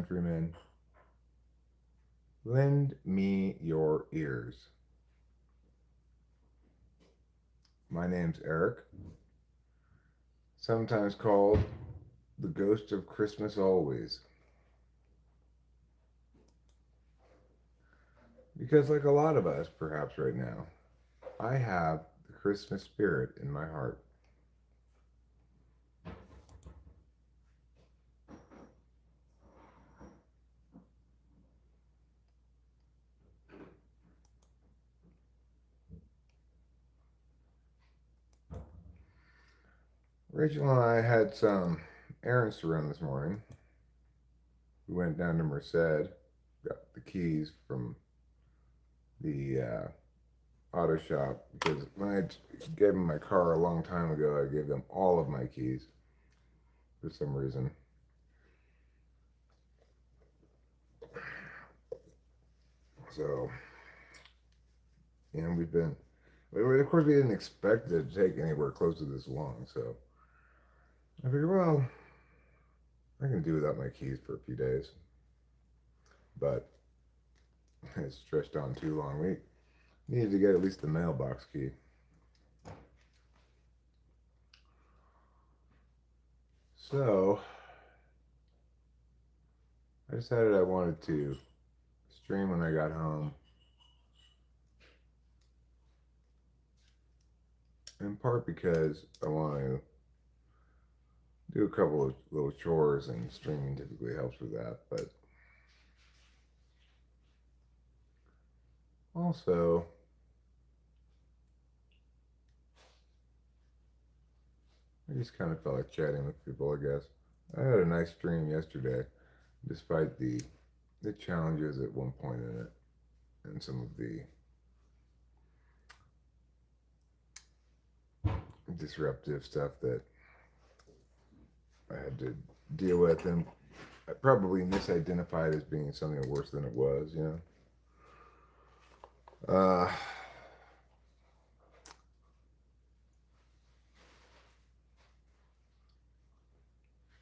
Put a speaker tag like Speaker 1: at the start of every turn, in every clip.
Speaker 1: countrymen, lend me your ears. My name's Eric, sometimes called the ghost of Christmas always. Because, like a lot of us, perhaps right now, I have the Christmas spirit in my heart. Rachel and I had some errands to run this morning. We went down to Merced, got the keys from the auto shop because when I gave them my car a long time ago, I gave them all of my keys for some reason. So, and of course, we didn't expect it to take anywhere close to this long. So I figured, well, I can do without my keys for a few days. But it stretched on too long. We needed to get at least the mailbox key. So I decided I wanted to stream when I got home. In part because I want to do a couple of little chores, and streaming typically helps with that. But also, I just kind of felt like chatting with people, I guess. I had a nice stream yesterday, despite the challenges at one point in it, and some of the disruptive stuff that I had to deal with, and I probably misidentified as being something worse than it was, you know.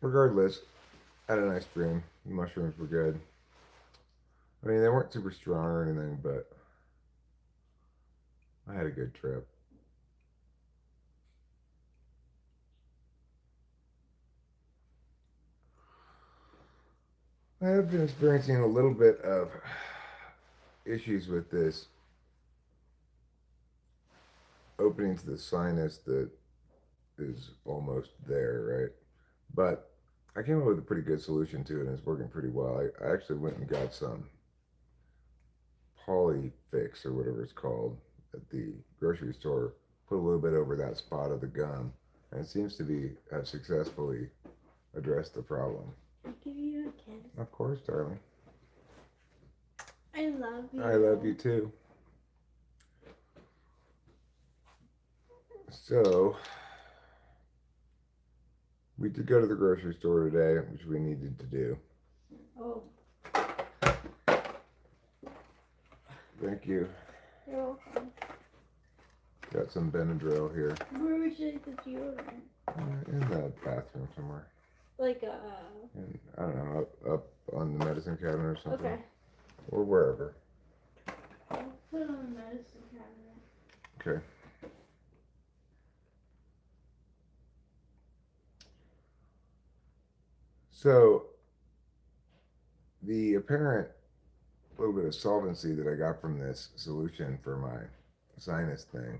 Speaker 1: Regardless, I had a nice stream. The mushrooms were good. I mean, they weren't super strong or anything, but I had a good trip. I have been experiencing a little bit of issues with this opening to the sinus that is almost there, right? But I came up with a pretty good solution to it, and it's working pretty well. I actually went and got some Polyfix or whatever it's called at the grocery store, put a little bit over that spot of the gum, and it seems to be have successfully addressed the problem.
Speaker 2: I give you a kiss.
Speaker 1: Of course, darling.
Speaker 2: I love you.
Speaker 1: I love you too. So, we did go to the grocery store today, which we needed to do.
Speaker 2: Oh.
Speaker 1: Thank you.
Speaker 2: You're welcome.
Speaker 1: Got some Benadryl here.
Speaker 2: Where would you like the deodorant?
Speaker 1: In the bathroom somewhere.
Speaker 2: Like
Speaker 1: And I don't know, up on the medicine cabinet or something.
Speaker 2: Okay.
Speaker 1: Or wherever.
Speaker 2: I'll put it on the medicine cabinet.
Speaker 1: Okay. So, the apparent little bit of solvency that I got from this solution for my sinus thing,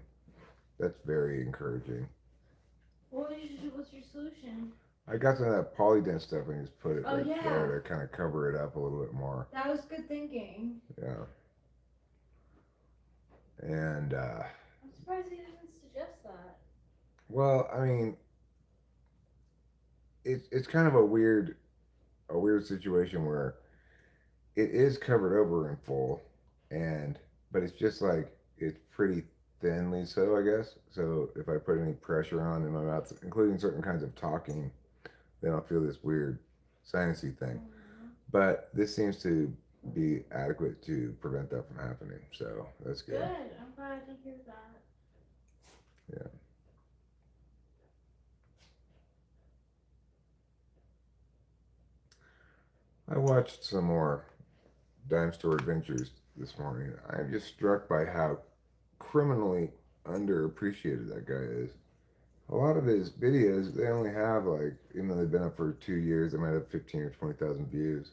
Speaker 1: that's very encouraging.
Speaker 2: What's your solution?
Speaker 1: I got some of that polydent stuff and just put it
Speaker 2: Oh,
Speaker 1: right
Speaker 2: yeah.
Speaker 1: there to kind of cover it up a little bit more.
Speaker 2: That was good thinking.
Speaker 1: Yeah. And,
Speaker 2: I'm surprised he didn't suggest that.
Speaker 1: well, I mean, it's kind of a weird situation where it is covered over in full, and but it's just like it's pretty thinly so, I guess. So if I put any pressure on in my mouth, including certain kinds of talking, then I'll feel this weird sinusy thing. But this seems to be adequate to prevent that from happening. So that's good.
Speaker 2: Good. I'm glad to hear that.
Speaker 1: Yeah. I watched some more Dime Store Adventures this morning. I'm just struck by how criminally underappreciated that guy is. A lot of his videos, they only have like, even though they've been up for 2 years, they might have 15 or 20,000 views.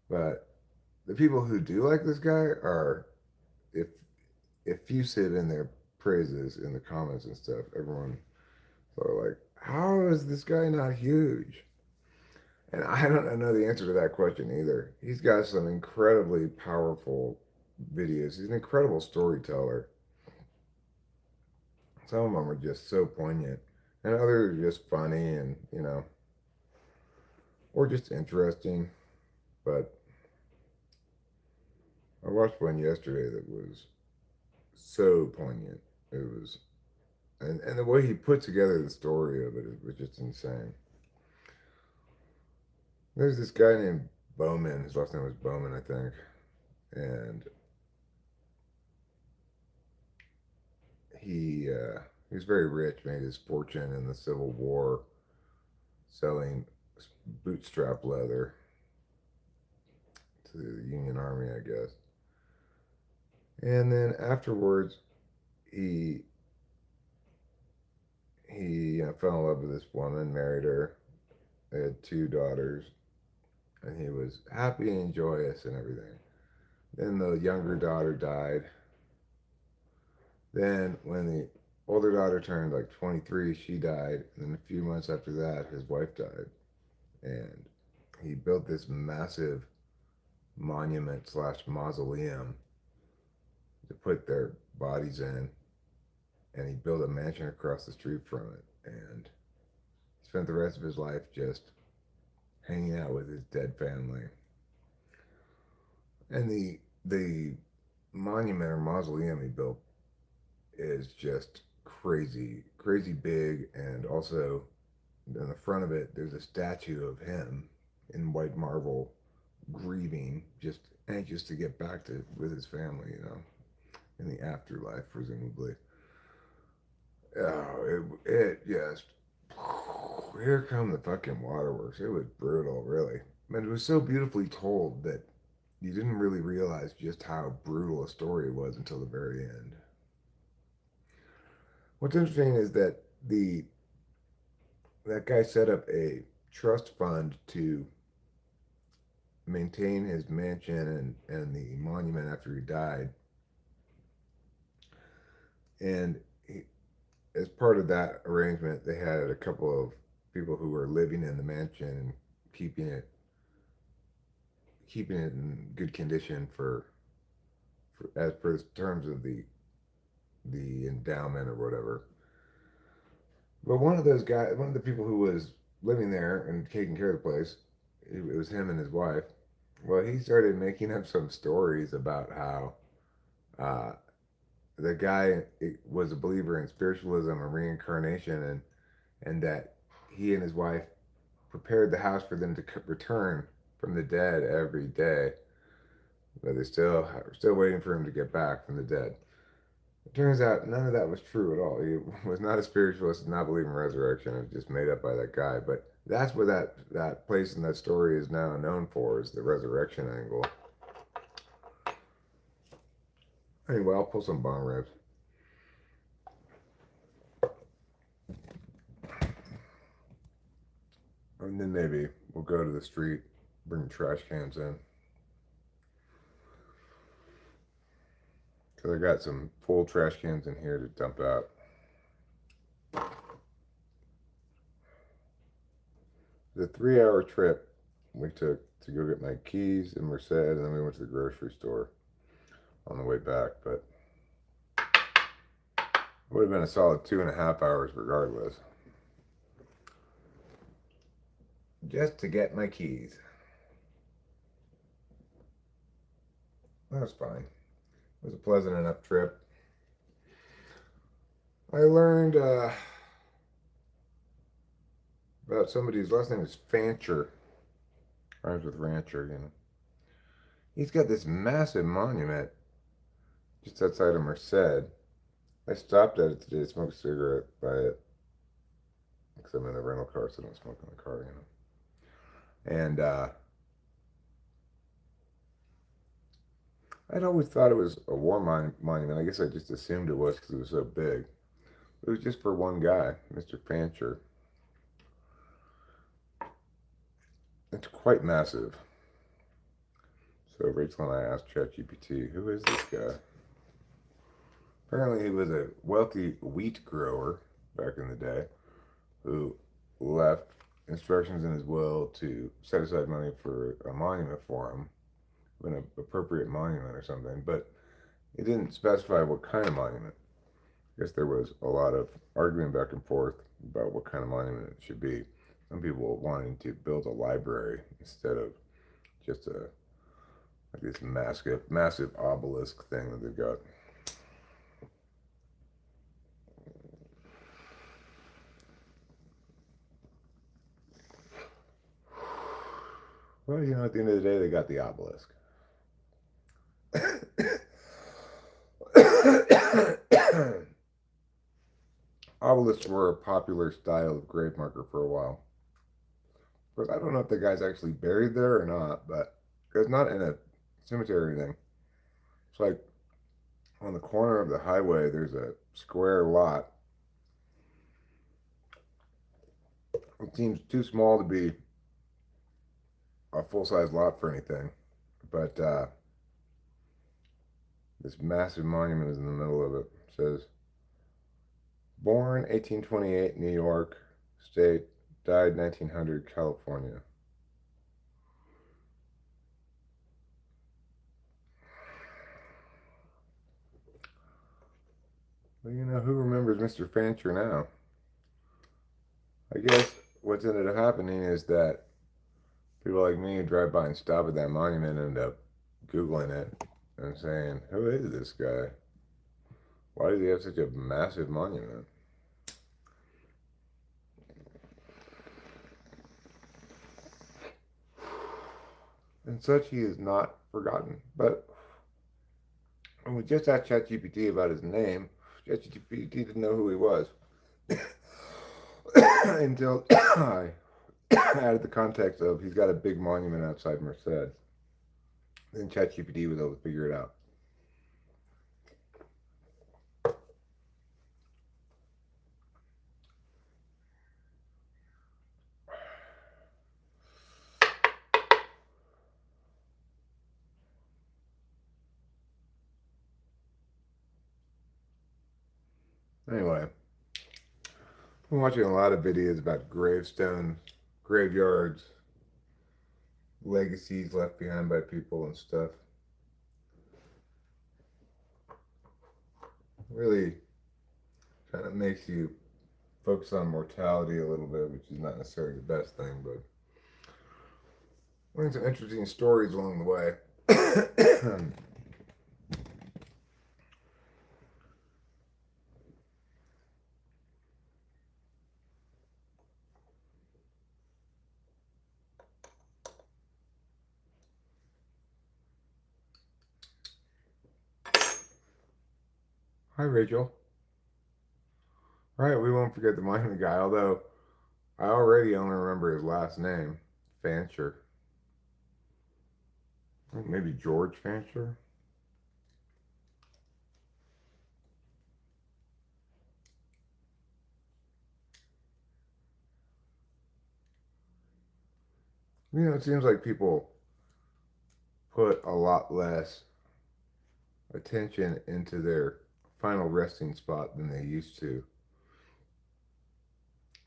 Speaker 1: But the people who do like this guy are if effusive in their praises in the comments and stuff. Everyone sort of like, how is this guy not huge? And I don't know the answer to that question either. He's got some incredibly powerful videos. He's an incredible storyteller. Some of them are just so poignant, and others are just funny and, or just interesting. But I watched one yesterday that was so poignant. It was, and the way he put together the story of it was just insane. There's this guy named Bowman. His last name was Bowman, I think, and he was very rich. Made his fortune in the Civil War selling bootstrap leather to the Union Army, I guess. And then afterwards, he fell in love with this woman, married her. They had two daughters, and he was happy and joyous and everything. Then the younger daughter died. Then when the older daughter turned like 23, she died. And then a few months after that, his wife died. And he built this massive monument slash mausoleum to put their bodies in. And he built a mansion across the street from it. And he spent the rest of his life just hanging out with his dead family. And the monument or mausoleum he built is just crazy, crazy big, and also in the front of it there's a statue of him in white marble, grieving, just anxious to get back to with his family, in the afterlife, presumably. Oh, it just here come the fucking waterworks. It was brutal, really. And it was so beautifully told that you didn't really realize just how brutal a story it was until the very end. What's interesting is that the that guy set up a trust fund to maintain his mansion and the monument after he died. And as part of that arrangement, they had a couple of people who were living in the mansion and keeping it keeping it in good condition for as per the terms of the endowment or whatever. But one of the people who was living there and taking care of the place, it was him and his wife. Well, he started making up some stories about how uh, the guy was a believer in spiritualism and reincarnation, and that he and his wife prepared the house for them to return from the dead every day, but they still are still waiting for him to get back from the dead. It turns out none of that was true at all. He was not a spiritualist, did not believe in resurrection. It was just made up by that guy. But that's what that place in that story is now known for, is the resurrection angle. Anyway, I'll pull some bong rips. And then maybe we'll go to the street, bring trash cans in. Because I got some full trash cans in here to dump out. The 3 hour trip we took to go get my keys and Merced, and then we went to the grocery store on the way back. But it would have been a solid 2.5 hours regardless. Just to get my keys. That was fine. It was a pleasant enough trip. I learned about somebody's last name is Fancher. Rhymes with rancher. He's got this massive monument just outside of Merced. I stopped at it today to smoke a cigarette by it because I'm in the rental car, so I don't smoke in the car. And I'd always thought it was a war monument. I guess I just assumed it was because it was so big. It was just for one guy, Mr. Fancher. It's quite massive. So Rachel and I asked ChatGPT, who is this guy? Apparently, he was a wealthy wheat grower back in the day who left instructions in his will to set aside money for a monument for him, an appropriate monument or something, but he didn't specify what kind of monument. I guess there was a lot of arguing back and forth about what kind of monument it should be. Some people wanting to build a library instead of just a like this massive obelisk thing that they've got. Well, at the end of the day, they got the obelisk. Obelisks were a popular style of grave marker for a while. But I don't know if the guy's actually buried there or not, but it's not in a cemetery or anything. It's like on the corner of the highway, there's a square lot. It seems too small to be a full size lot for anything, but this massive monument is in the middle of it. It says, born 1828, New York State, died 1900, California. Well, who remembers Mr. Fancher now? I guess what's ended up happening is that people like me who drive by and stop at that monument end up Googling it and saying, who is this guy? Why does he have such a massive monument? And such he is not forgotten. But when we just asked ChatGPT about his name, ChatGPT didn't know who he was until I added the context of he's got a big monument outside Merced. Then ChatGPT was able to figure it out. Anyway, I'm watching a lot of videos about gravestones, graveyards, legacies left behind by people and stuff. Really kind of makes you focus on mortality a little bit, which is not necessarily the best thing, but learn some interesting stories along the way. Hi, Rachel. Right, we won't forget the monument guy, although I already only remember his last name, Fancher. Maybe George Fancher? It seems like people put a lot less attention into their final resting spot than they used to.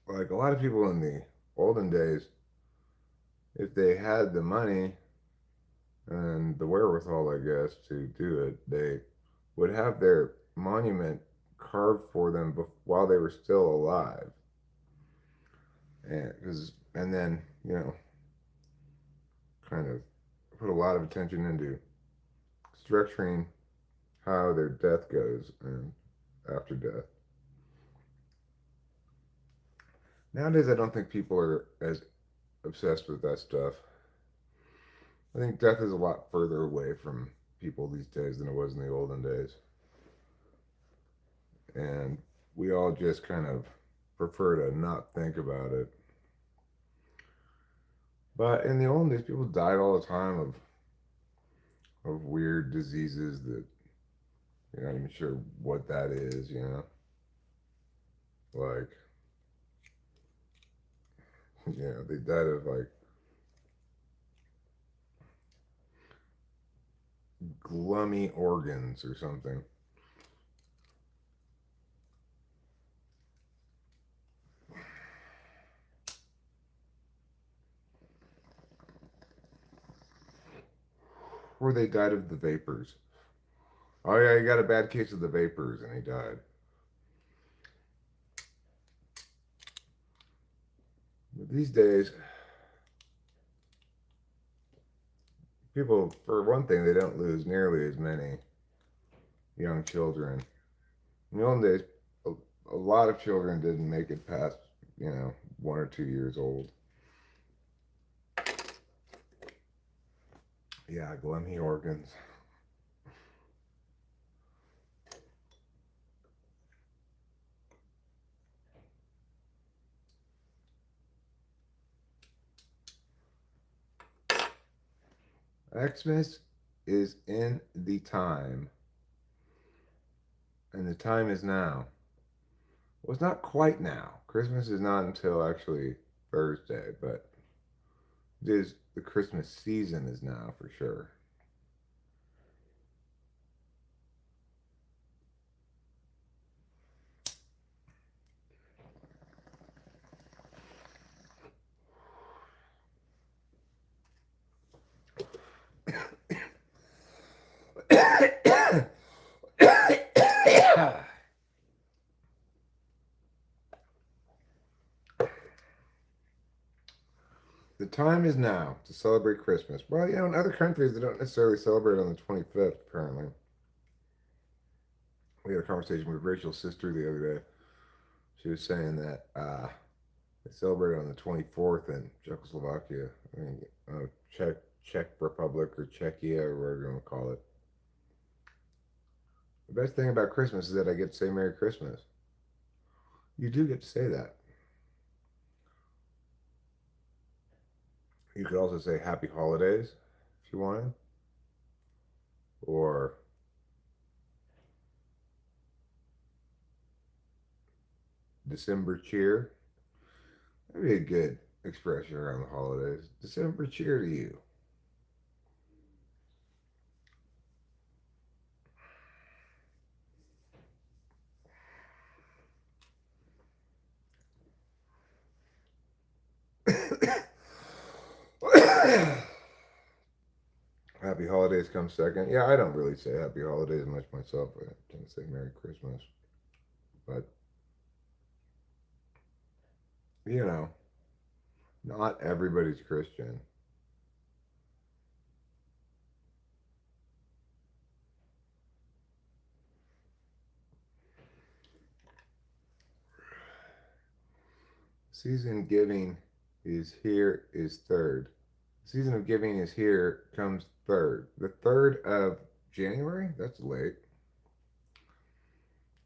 Speaker 1: Like a lot of people in the olden days, if they had the money and the wherewithal, I guess, to do it, they would have their monument carved for them while they were still alive. And then, kind of put a lot of attention into structuring how their death goes and after death. Nowadays, I don't think people are as obsessed with that stuff. I think death is a lot further away from people these days than it was in the olden days. And we all just kind of prefer to not think about it. But in the olden days, people died all the time of of weird diseases that you're not even sure what that is, you know? Like, they died of like glummy organs or something. Or they died of the vapors. Oh, yeah, he got a bad case of the vapors and he died. But these days, people, for one thing, they don't lose nearly as many young children. In the old days, a, a lot of children didn't make it past, 1 or 2 years old. Yeah, glummy organs. Xmas is in the time, and the time is now. Well, it's not quite now. Christmas is not until actually Thursday, but it is the Christmas season is now for sure. The time is now to celebrate Christmas. Well, in other countries, they don't necessarily celebrate on the 25th, apparently. We had a conversation with Rachel's sister the other day. She was saying that they celebrate on the 24th in Czechoslovakia. I mean, Czech Republic or Czechia or whatever you want to call it. The best thing about Christmas is that I get to say Merry Christmas. You do get to say that. You could also say Happy Holidays if you wanted, or December cheer. That'd be a good expression around the holidays. December cheer to you. Happy holidays comes second. Yeah, I don't really say happy holidays much myself. I tend to say Merry Christmas. But, you know, not everybody's Christian. Season giving is here is third. Season of giving is here comes third. The 3rd of January? That's late.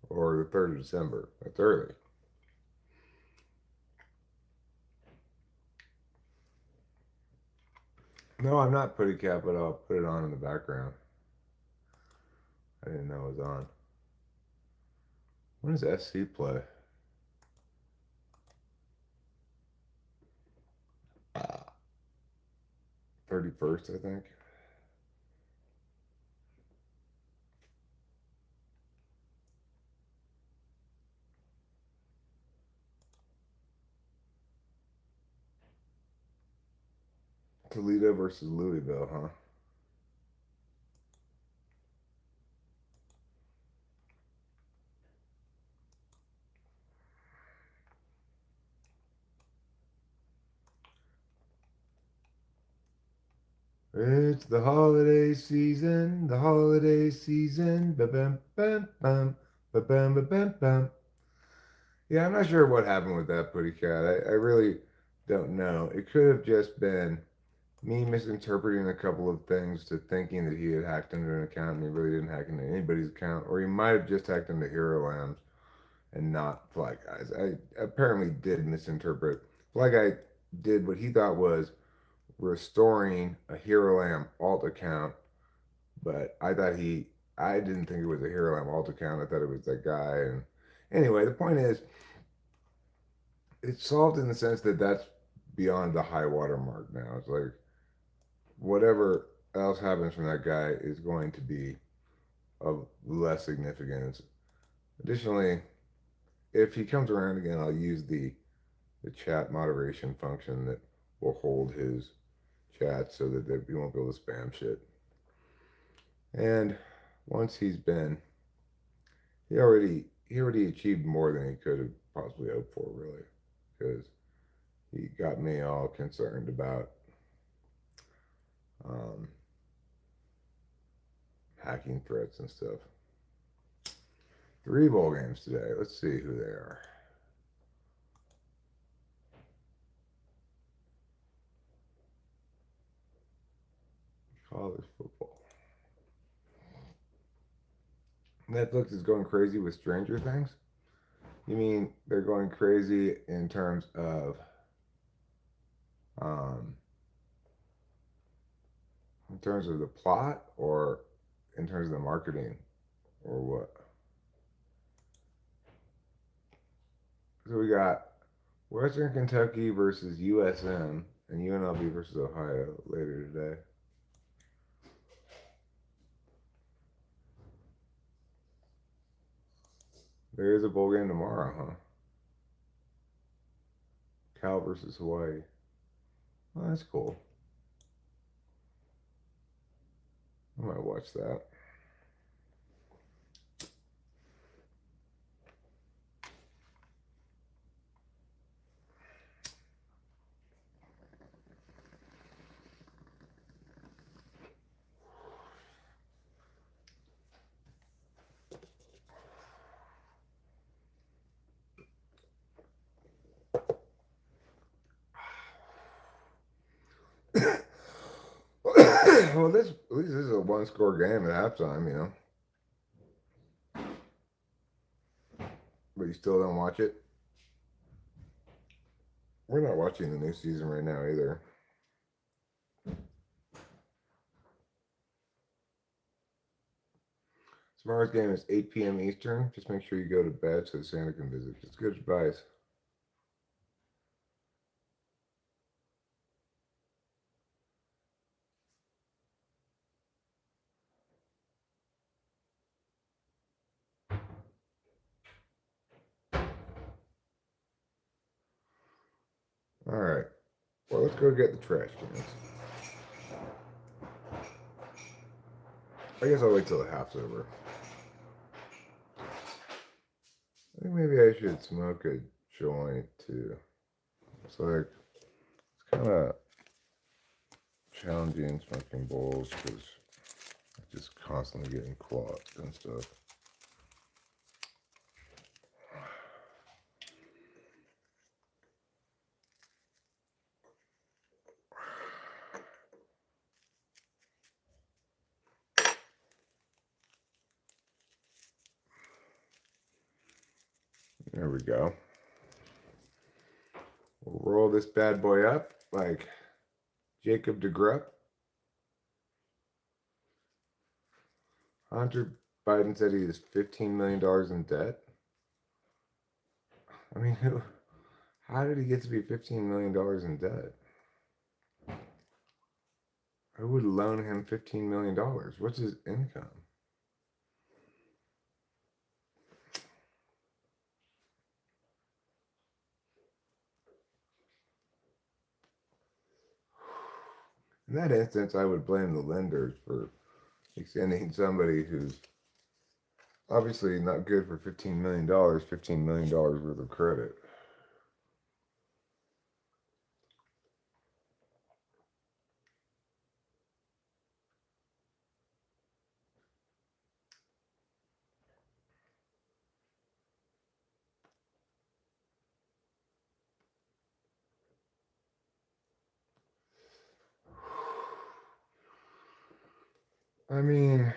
Speaker 1: Or the 3rd of December? That's early. No, I'm not putting cap, but I'll put it on in the background. I didn't know it was on. When does SC play? 31st, I think. Toledo versus Louisville, huh? It's the holiday season, the holiday season. Ba-bam, bam, bam, ba-bam, ba-bam, bam. Yeah, I'm not sure what happened with that Putty Cat. I really don't know. It could have just been me misinterpreting a couple of things to thinking that he had hacked into an account and he really didn't hack into anybody's account, or he might have just hacked into Hero Lambs and not Fly Guys. I apparently did misinterpret. Fly Guy did what he thought was restoring a Hero Lamb alt account But I didn't think it was a Hero Lamb alt account. I thought it was that guy. And anyway, the point is, it's solved in the sense that that's beyond the high water mark now. It's like whatever else happens from that guy is going to be of less significance. Additionally, if he comes around again, I'll use the chat moderation function that will hold his chat so that we won't be able to spam shit. And once he already achieved more than he could have possibly hoped for, really, because he got me all concerned about um, hacking threats and stuff. 3 bowl games today. Let's see who they are. College football. Netflix is going crazy with Stranger Things. You mean they're going crazy um, in terms of the plot, or in terms of the marketing, or what? So we got Western Kentucky versus USM and UNLV versus Ohio later today. There is a bowl game tomorrow, huh? Cal versus Hawaii. Well, that's cool. I might watch that. Well, this at least this is a one-score game at halftime, but you still don't watch it. We're not watching the new season right now either. Tomorrow's game is 8 p.m. Eastern. Just make sure you go to bed so Santa can visit. It's good advice. All right. Well, let's go get the trash cans. I guess I'll wait till the half's over. I think maybe I should smoke a joint too. It's like it's kind of challenging smoking bowls because it's just constantly getting clogged and stuff. There we go. We'll roll this bad boy up like Jacob DeGrupp. Hunter Biden said he is $15 million in debt. I mean, how did he get to be $15 million in debt? Who would loan him $15 million? What's his income? In that instance, I would blame the lenders for extending somebody who's obviously not good for $15 million, $15 million worth of credit. I mean,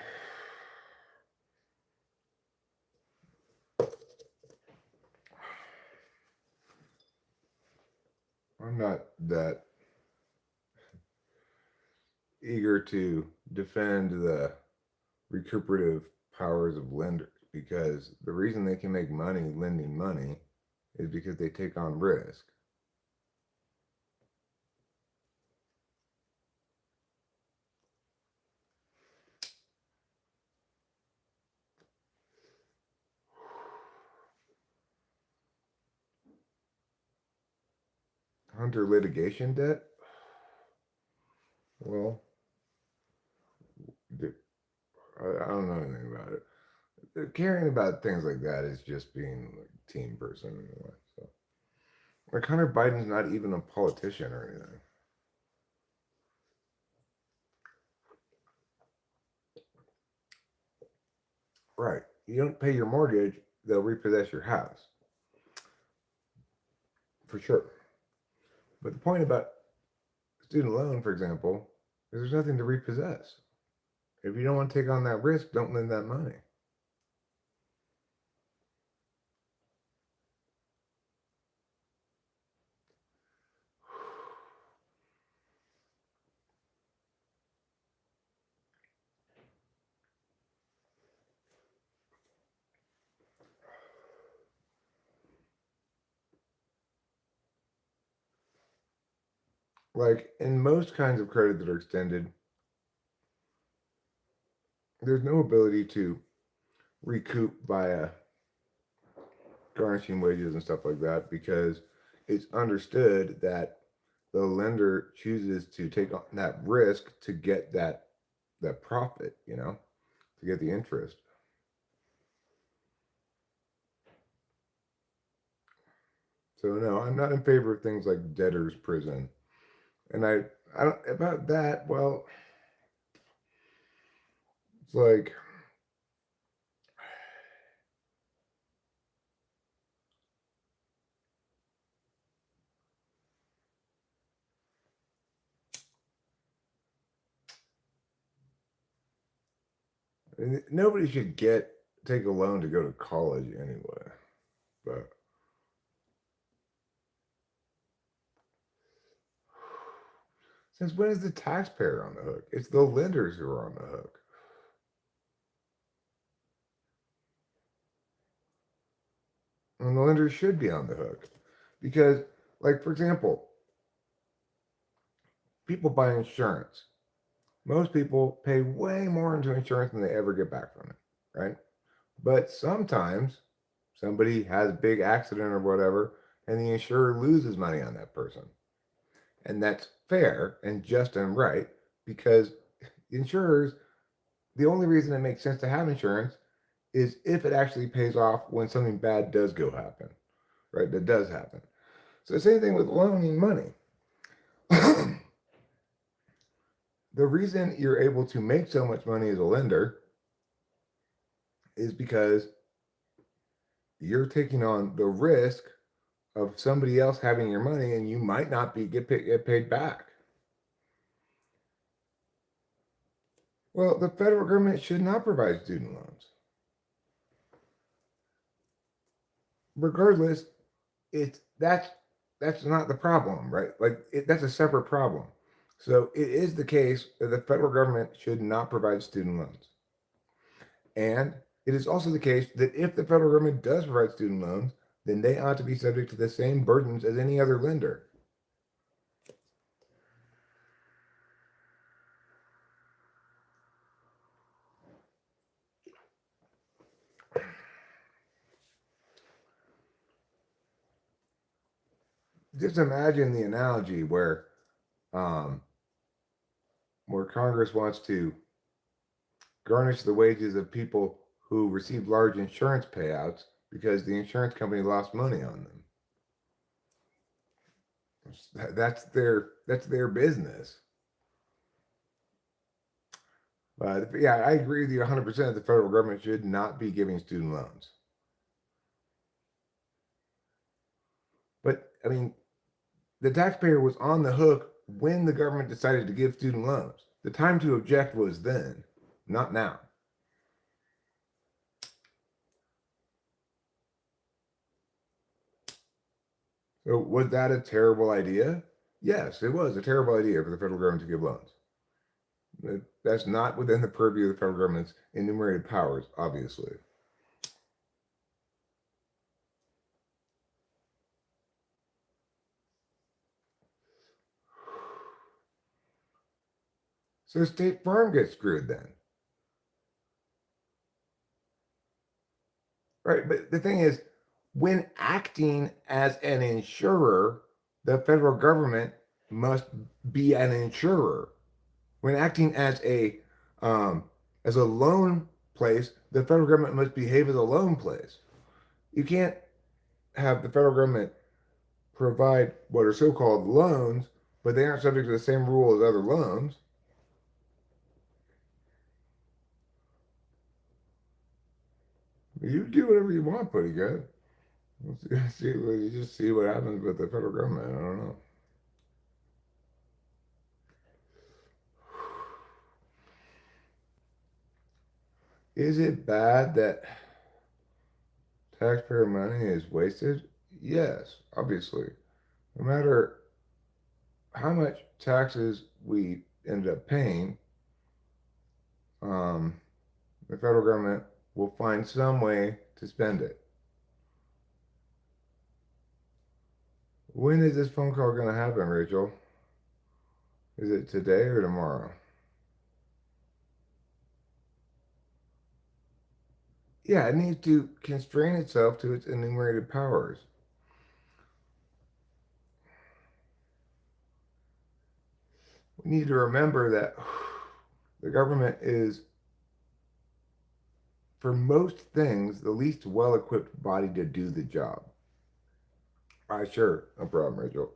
Speaker 1: I'm not that eager to defend the recuperative powers of lenders, because the reason they can make money lending money is because they take on risk. Hunter litigation debt? Well, I don't know anything about it. Caring about things like that is just being like a team person anyway. So, like Hunter Biden's not even a politician or anything. Right. You don't pay your mortgage, they'll repossess your house. For sure. But the point about student loan, for example, is there's nothing to repossess. If you don't want to take on that risk, don't lend that money. Like in most kinds of credit that are extended, there's no ability to recoup via garnishing wages and stuff like that, because it's understood that the lender chooses to take on that risk to get that profit, to get the interest. So no, I'm not in favor of things like debtor's prison. And I don't about that. Well, it's like nobody should take a loan to go to college anyway. But since when is the taxpayer on the hook? It's the lenders who are on the hook. And the lenders should be on the hook. Because, like, for example, people buy insurance. Most people pay way more into insurance than they ever get back from it, right? But sometimes somebody has a big accident or whatever, and the insurer loses money on that person. And that's fair and just and right, because insurers, the only reason it makes sense to have insurance is if it actually pays off when something bad does go happen, right? That does happen. So the same thing with loaning money. The reason you're able to make so much money as a lender is because you're taking on the risk of somebody else having your money, and you might not get paid back. Well, the federal government should not provide student loans. Regardless, it's that's not the problem, right? That's a separate problem. So it is the case that the federal government should not provide student loans. And it is also the case that if the federal government does provide student loans, then they ought to be subject to the same burdens as any other lender. Just imagine the analogy um, where Congress wants to garnish the wages of people who receive large insurance payouts because the insurance company lost money on them. That's their business. But yeah, I agree with you 100%. The federal government should not be giving student loans. But I mean, the taxpayer was on the hook when the government decided to give student loans. The time to object was then, not now. So was that a terrible idea? Yes, it was a terrible idea for the federal government to give loans. That's not within the purview of the federal government's enumerated powers, obviously. So State Farm gets screwed then. Right. But the thing is, when acting as an insurer, the federal government must be an insurer. When acting um, as a loan place, the federal government must behave as a loan place. You can't have the federal government provide what are so-called loans, but they aren't subject to the same rule as other loans. You do whatever you want, pretty good. You just see what happens with the federal government. I don't know. Is it bad that taxpayer money is wasted? Yes, obviously. No matter how much taxes we end up paying, um, the federal government will find some way to spend it. When is this phone call going to happen, Rachel? Is it today or tomorrow? Yeah, it needs to constrain itself to its enumerated powers. We need to remember that the government is, for most things, the least well equipped body to do the job. All right, sure, no problem, Rachel.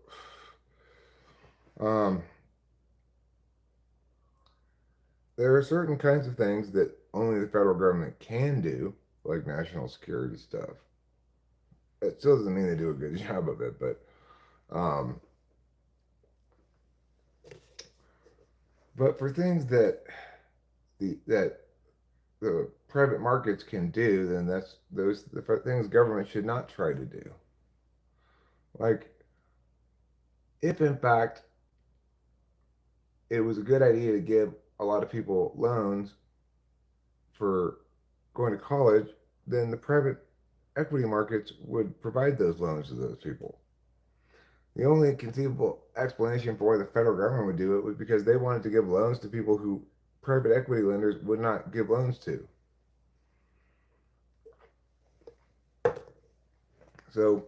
Speaker 1: Um, there are certain kinds of things that only the federal government can do, like national security stuff. It still doesn't mean they do a good job of it, um, but for things that the private markets can do, then that's those the things government should not try to do. Like, if in fact it was a good idea to give a lot of people loans for going to college, then the private equity markets would provide those loans to those people. The only conceivable explanation for why the federal government would do it was because they wanted to give loans to people who private equity lenders would not give loans to. So,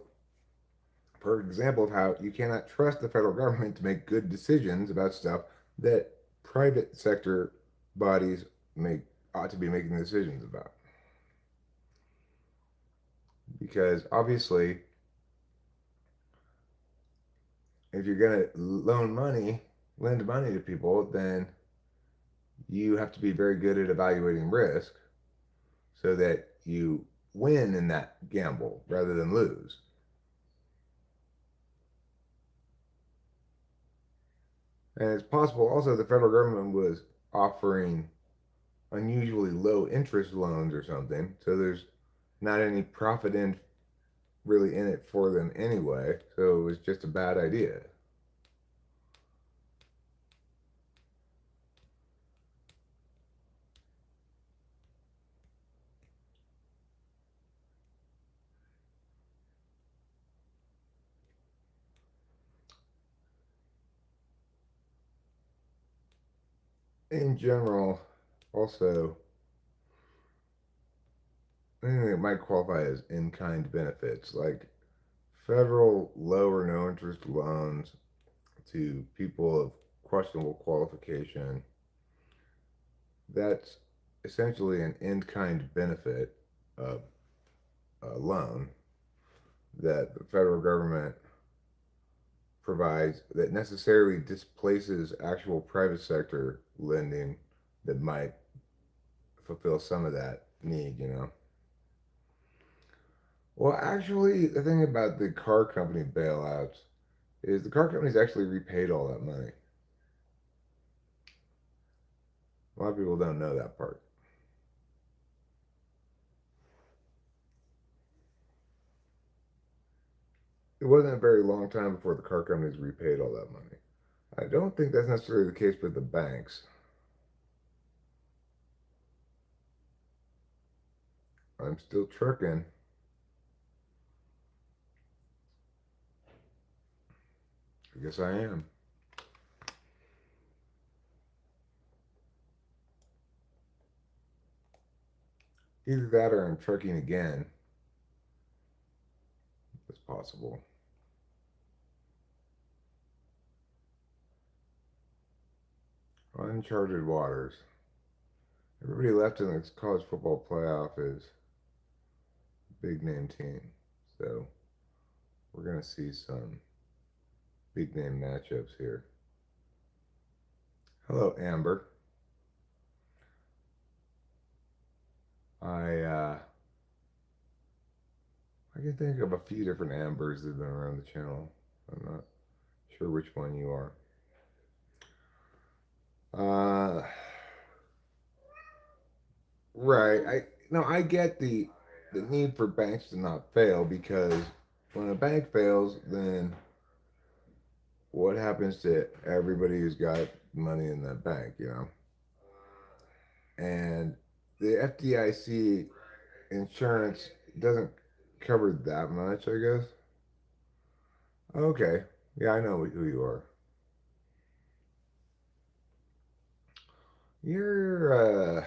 Speaker 1: for example, of how you cannot trust the federal government to make good decisions about stuff that private sector bodies make ought to be making decisions about. Because obviously, if you're going to lend money to people, then you have to be very good at evaluating risk so that you win in that gamble rather than lose. And it's possible also the federal government was offering unusually low interest loans or something, so there's not any profit in really in it for them anyway. So it was just a bad idea. In general, also, anything that might qualify as in-kind benefits, like federal low or no interest loans to people of questionable qualification, that's essentially an in-kind benefit of a loan that the federal government provides that necessarily displaces actual private sector lending that might fulfill some of that need. Well, actually, the thing about the car company bailouts is the car companies actually repaid all that money. A lot of people don't know that part. It wasn't a very long time before the car companies repaid all that money. I don't think that's necessarily the case with the banks. I'm still trucking. I guess I am. Either that or I'm trucking again. That's possible. Uncharted waters. Everybody left in the college football playoff is big name team. So we're going to see some big name matchups here. Hello, Amber. I can think of a few different Ambers that have been around the channel. I'm not sure which one you are. Right. I get the need for banks to not fail, because when a bank fails, then what happens to everybody who's got money in that bank, And the FDIC insurance doesn't cover that much, I guess. Okay. Yeah, I know who you are. You're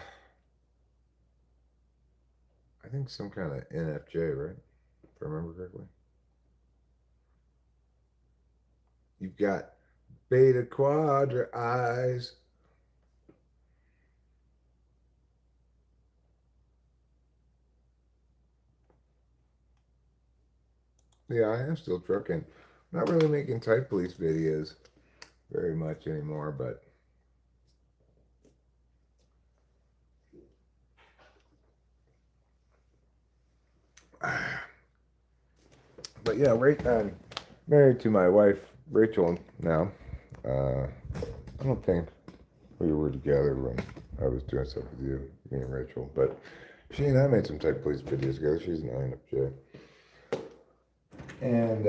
Speaker 1: I think some kind of NFJ, right? If I remember correctly. You've got beta quadra eyes. Yeah, I am still trucking. Not really making type police videos very much anymore, but yeah, right. I'm married to my wife Rachel now. I don't think we were together when I was doing stuff with you, me and Rachel, but she and I made some type police videos together. She's an INFJ, and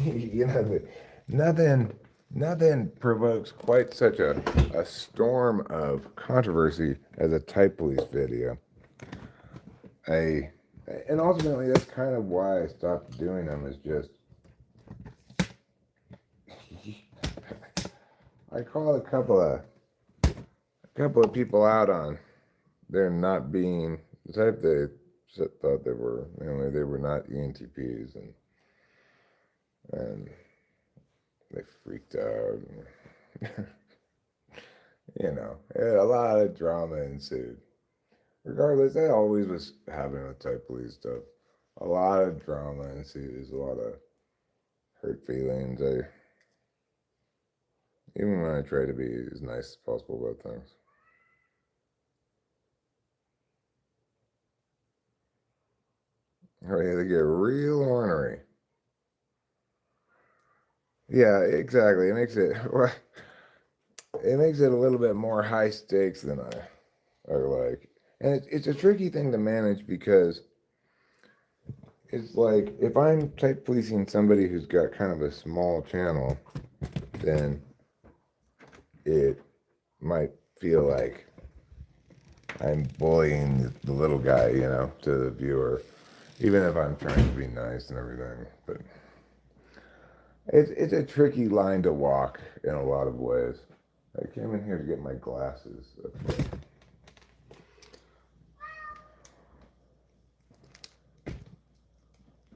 Speaker 1: you know, nothing nothing provokes quite such a storm of controversy as a type police video. And ultimately that's kind of why I stopped doing them, is just I called a couple of people out on their not being the type they thought they were. They were not ENTPs, and they freaked out. A lot of drama ensued. Regardless, I always was having a type police stuff. A lot of drama ensues, a lot of hurt feelings. Even when I try to be as nice as possible about things. Oh yeah, they get real ornery. Yeah, exactly. It makes it a little bit more high stakes than I like. And it's a tricky thing to manage, because it's like if I'm type policing somebody who's got kind of a small channel, then it might feel like I'm bullying the little guy, to the viewer, even if I'm trying to be nice and everything. But it's a tricky line to walk in a lot of ways. I came in here to get my glasses.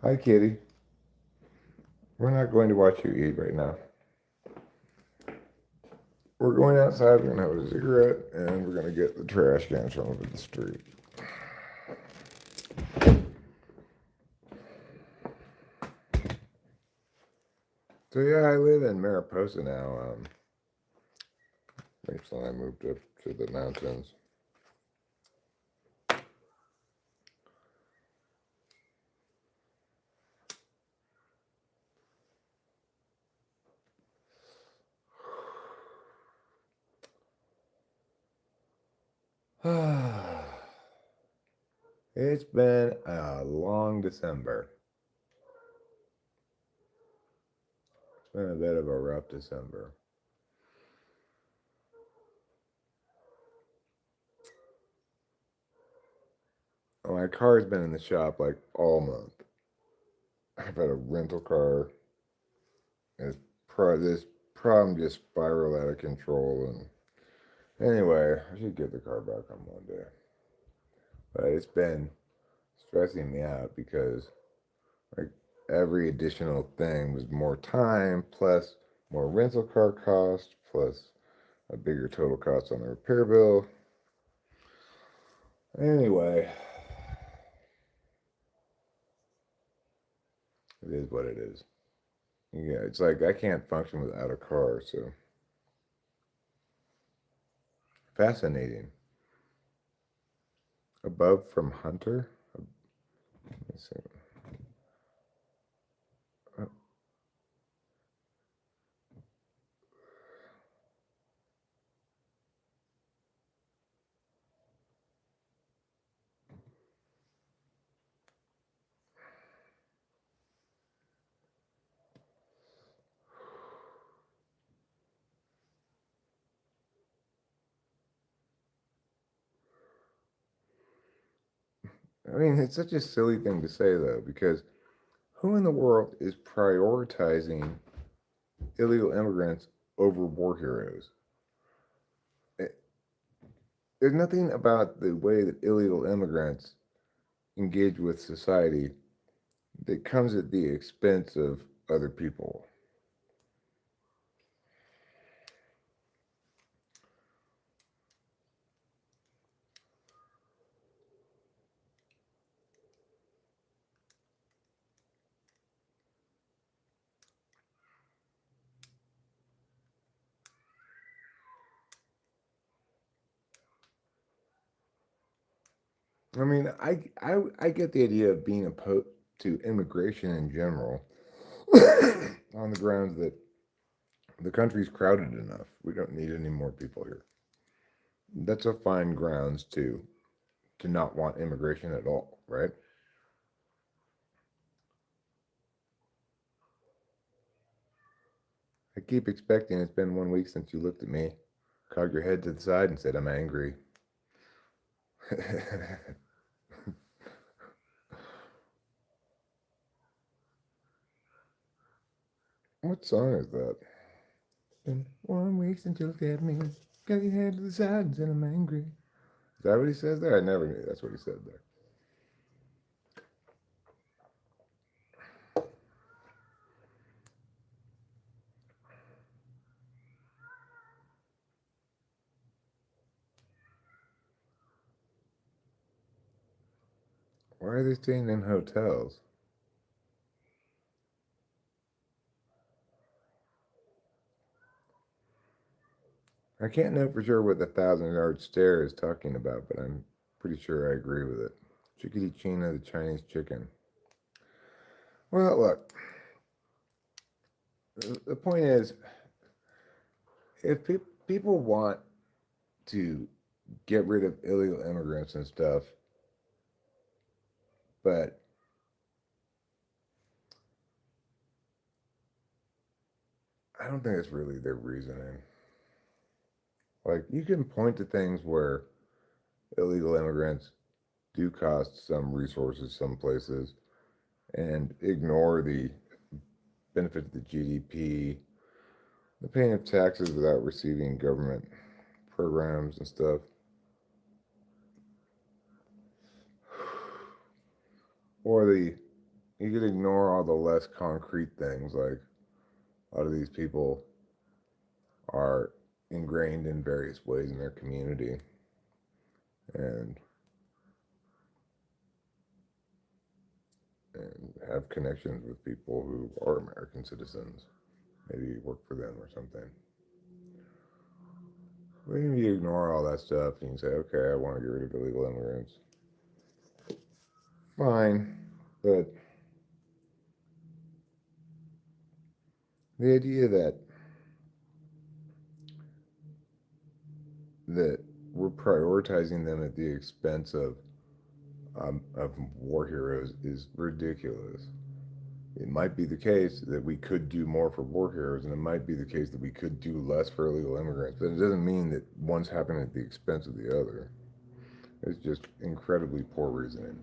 Speaker 1: Hi, kitty. We're not going to watch you eat right now. We're going outside, we're going to have a cigarette, and we're going to get the trash cans from over the street. So yeah, I live in Mariposa now. Rachel and I moved up to the mountains. It's been a long December. It's been a bit of a rough December. My car's been in the shop like all month. I've had a rental car. This problem just spiraled out of control. And anyway, I should get the car back on Monday. But it's been stressing me out because like every additional thing was more time plus more rental car cost plus a bigger total cost on the repair bill. Anyway, it is what it is. Yeah, it's like I can't function without a car, so fascinating. Above from Hunter? Let me see. Uh, I mean, it's such a silly thing to say, though, because who in the world is prioritizing illegal immigrants over war heroes? It, there's nothing about the way that illegal immigrants engage with society that comes at the expense of other people. I mean, I get the idea of being opposed to immigration in general on the grounds that the country's crowded enough. We don't need any more people here. That's a fine grounds to not want immigration at all, right? I keep expecting it's been 1 week since you looked at me, cocked your head to the side, and said, I'm angry. What song is that? Been 1 week since you looked at me, got your head to the side and said, I'm angry. Is that what he says there? I never knew that's what he said there. Why are they staying in hotels? I can't know for sure what the 1,000 yard stare is talking about, but I'm pretty sure I agree with it. Chickadee China, the Chinese chicken. Well, look, the point is, if people want to get rid of illegal immigrants and stuff, but I don't think it's really their reasoning. Like, you can point to things where illegal immigrants do cost some resources some places and ignore the benefit to the GDP, the paying of taxes without receiving government programs and stuff. Or you could ignore all the less concrete things, like a lot of these people are ingrained in various ways in their community and and have connections with people who are American citizens. Maybe work for them or something. Maybe you ignore all that stuff and you say, okay, I want to get rid of illegal immigrants. Fine. But the idea that we're prioritizing them at the expense of war heroes is ridiculous. It might be the case that we could do more for war heroes, and it might be the case that we could do less for illegal immigrants. But it doesn't mean that one's happening at the expense of the other. It's just incredibly poor reasoning.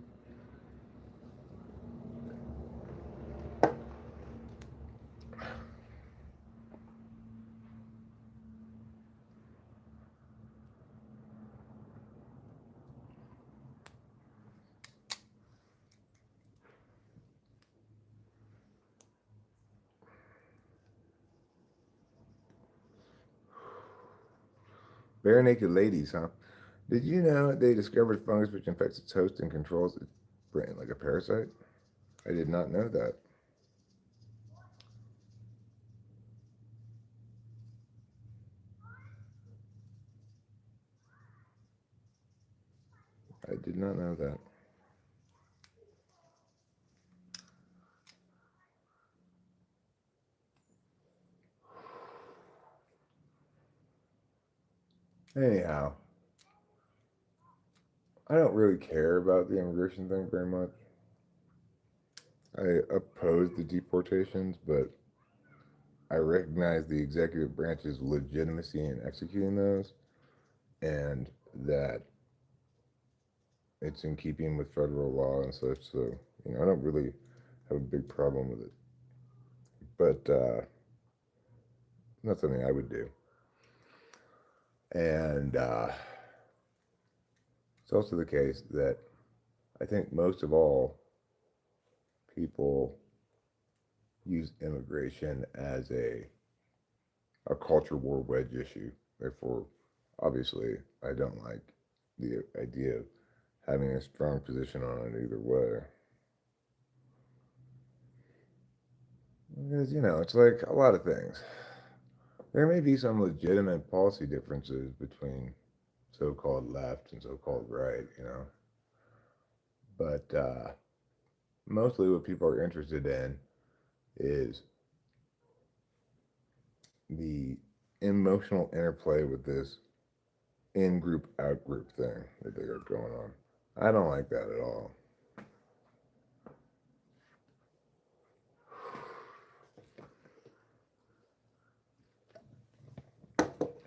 Speaker 1: Bare naked ladies, huh? Did you know they discovered fungus which infects its host and controls its brain like a parasite? I did not know that. I did not know that. Anyhow, I don't really care about the immigration thing very much. I oppose the deportations, but I recognize the executive branch's legitimacy in executing those and that it's in keeping with federal law and such. So, I don't really have a big problem with it. But not something I would do. And it's also the case that I think most of all, people use immigration as a culture war wedge issue. Therefore, obviously, I don't like the idea of having a strong position on it either way. Because, it's like a lot of things. There may be some legitimate policy differences between so called left and so called right. But mostly what people are interested in is the emotional interplay with this in group, out group thing that they got going on. I don't like that at all.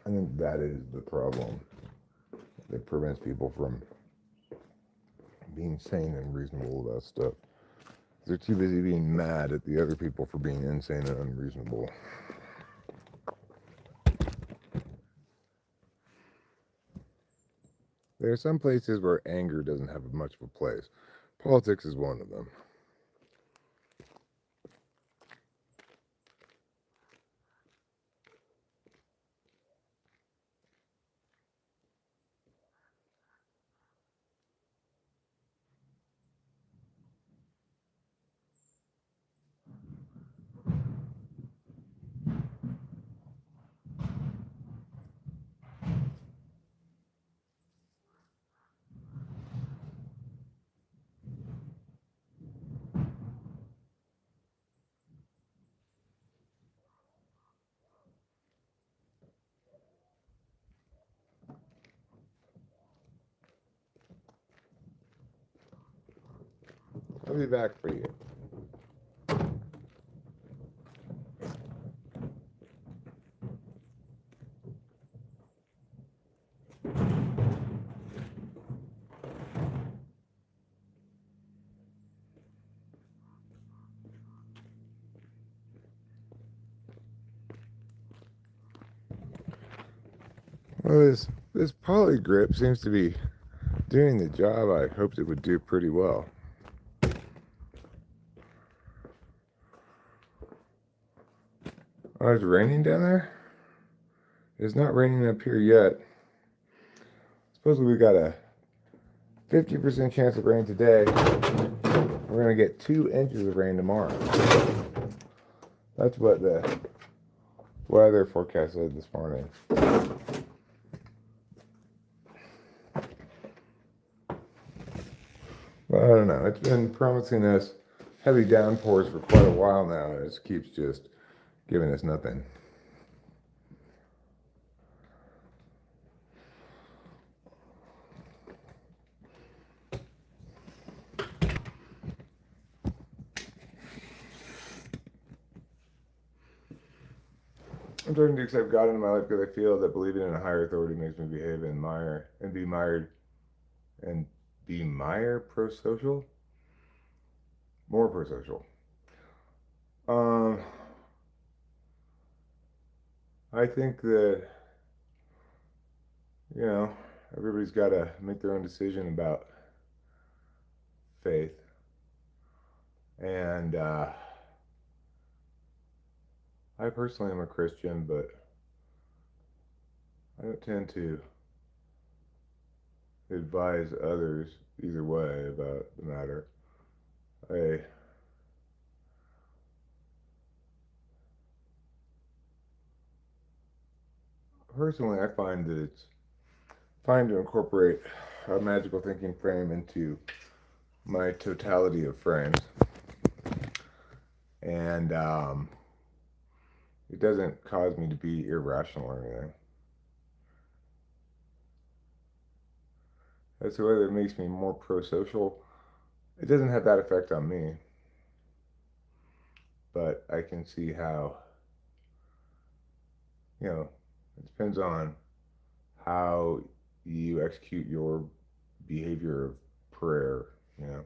Speaker 1: I think that is the problem that prevents people from being sane and reasonable about stuff. They're too busy being mad at the other people for being insane and unreasonable. There are some places where anger doesn't have much of a place. Politics is one of them. I'll be back for you. Well, this poly grip seems to be doing the job I hoped it would do pretty well. Oh, it's raining down there? It's not raining up here yet. Supposedly we got a 50% chance of rain today. We're going to get 2 inches of rain tomorrow. That's what the weather forecast said this morning. Well, I don't know. It's been promising us heavy downpours for quite a while now, and it keeps just giving us nothing. I'm starting to accept God into my life because I feel that believing in a higher authority makes me behave and be mired and be Meyer pro-social, more pro-social. Um, I think that you know everybody's got to make their own decision about faith, and I personally am a Christian, but I don't tend to advise others either way about the matter. I personally I find that it's fine to incorporate a magical thinking frame into my totality of frames, and it doesn't cause me to be irrational or anything. As to whether it makes me more pro-social, it doesn't have that effect on me, but I can see how, it depends on how you execute your behavior of prayer, you know.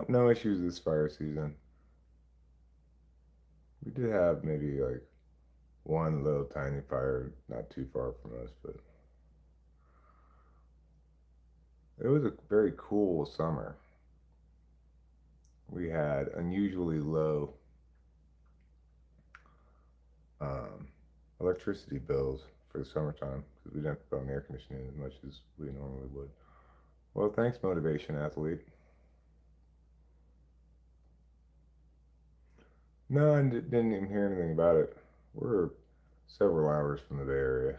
Speaker 1: No issues this fire season. We did have maybe like one little tiny fire not too far from us, but it was a very cool summer. We had unusually low um, electricity bills for the summertime because we didn't put on air conditioning as much as we normally would. Well, thanks, motivation athlete. No, I didn't even hear anything about it. We're several hours from the Bay Area.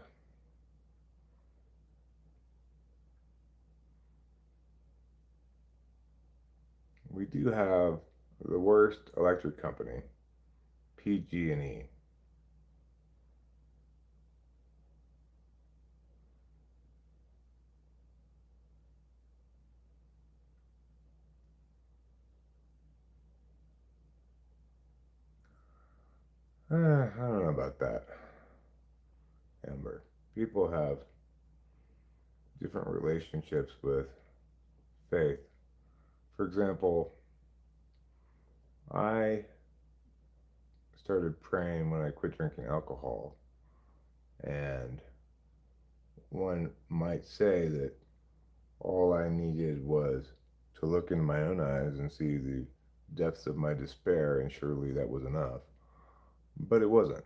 Speaker 1: We do have the worst electric company, PG&E. I don't know about that, Amber. People have different relationships with faith. For example, I started praying when I quit drinking alcohol, and one might say that all I needed was to look in my own eyes and see the depths of my despair, and surely that was enough. But it wasn't.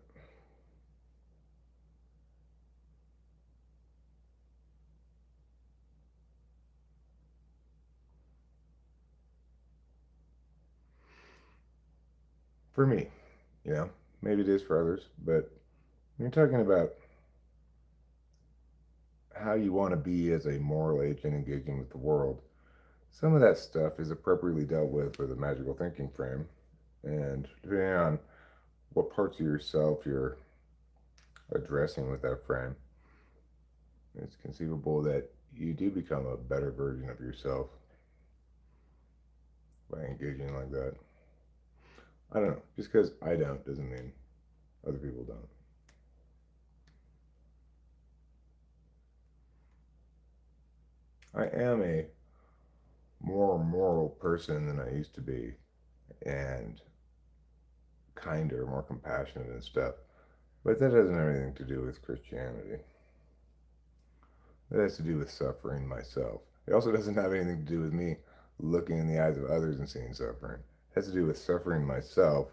Speaker 1: For me, you know, maybe it is for others, but when you're talking about how you want to be as a moral agent engaging with the world, some of that stuff is appropriately dealt with a magical thinking frame. And depending on what parts of yourself you're addressing with that frame, it's conceivable that you do become a better version of yourself by engaging like that. I don't know. Just because I don't doesn't mean other people don't. I am a more moral person than I used to be, and kinder, more compassionate and stuff. But that doesn't have anything to do with Christianity. That has to do with suffering myself. It also doesn't have anything to do with me looking in the eyes of others and seeing suffering. It has to do with suffering myself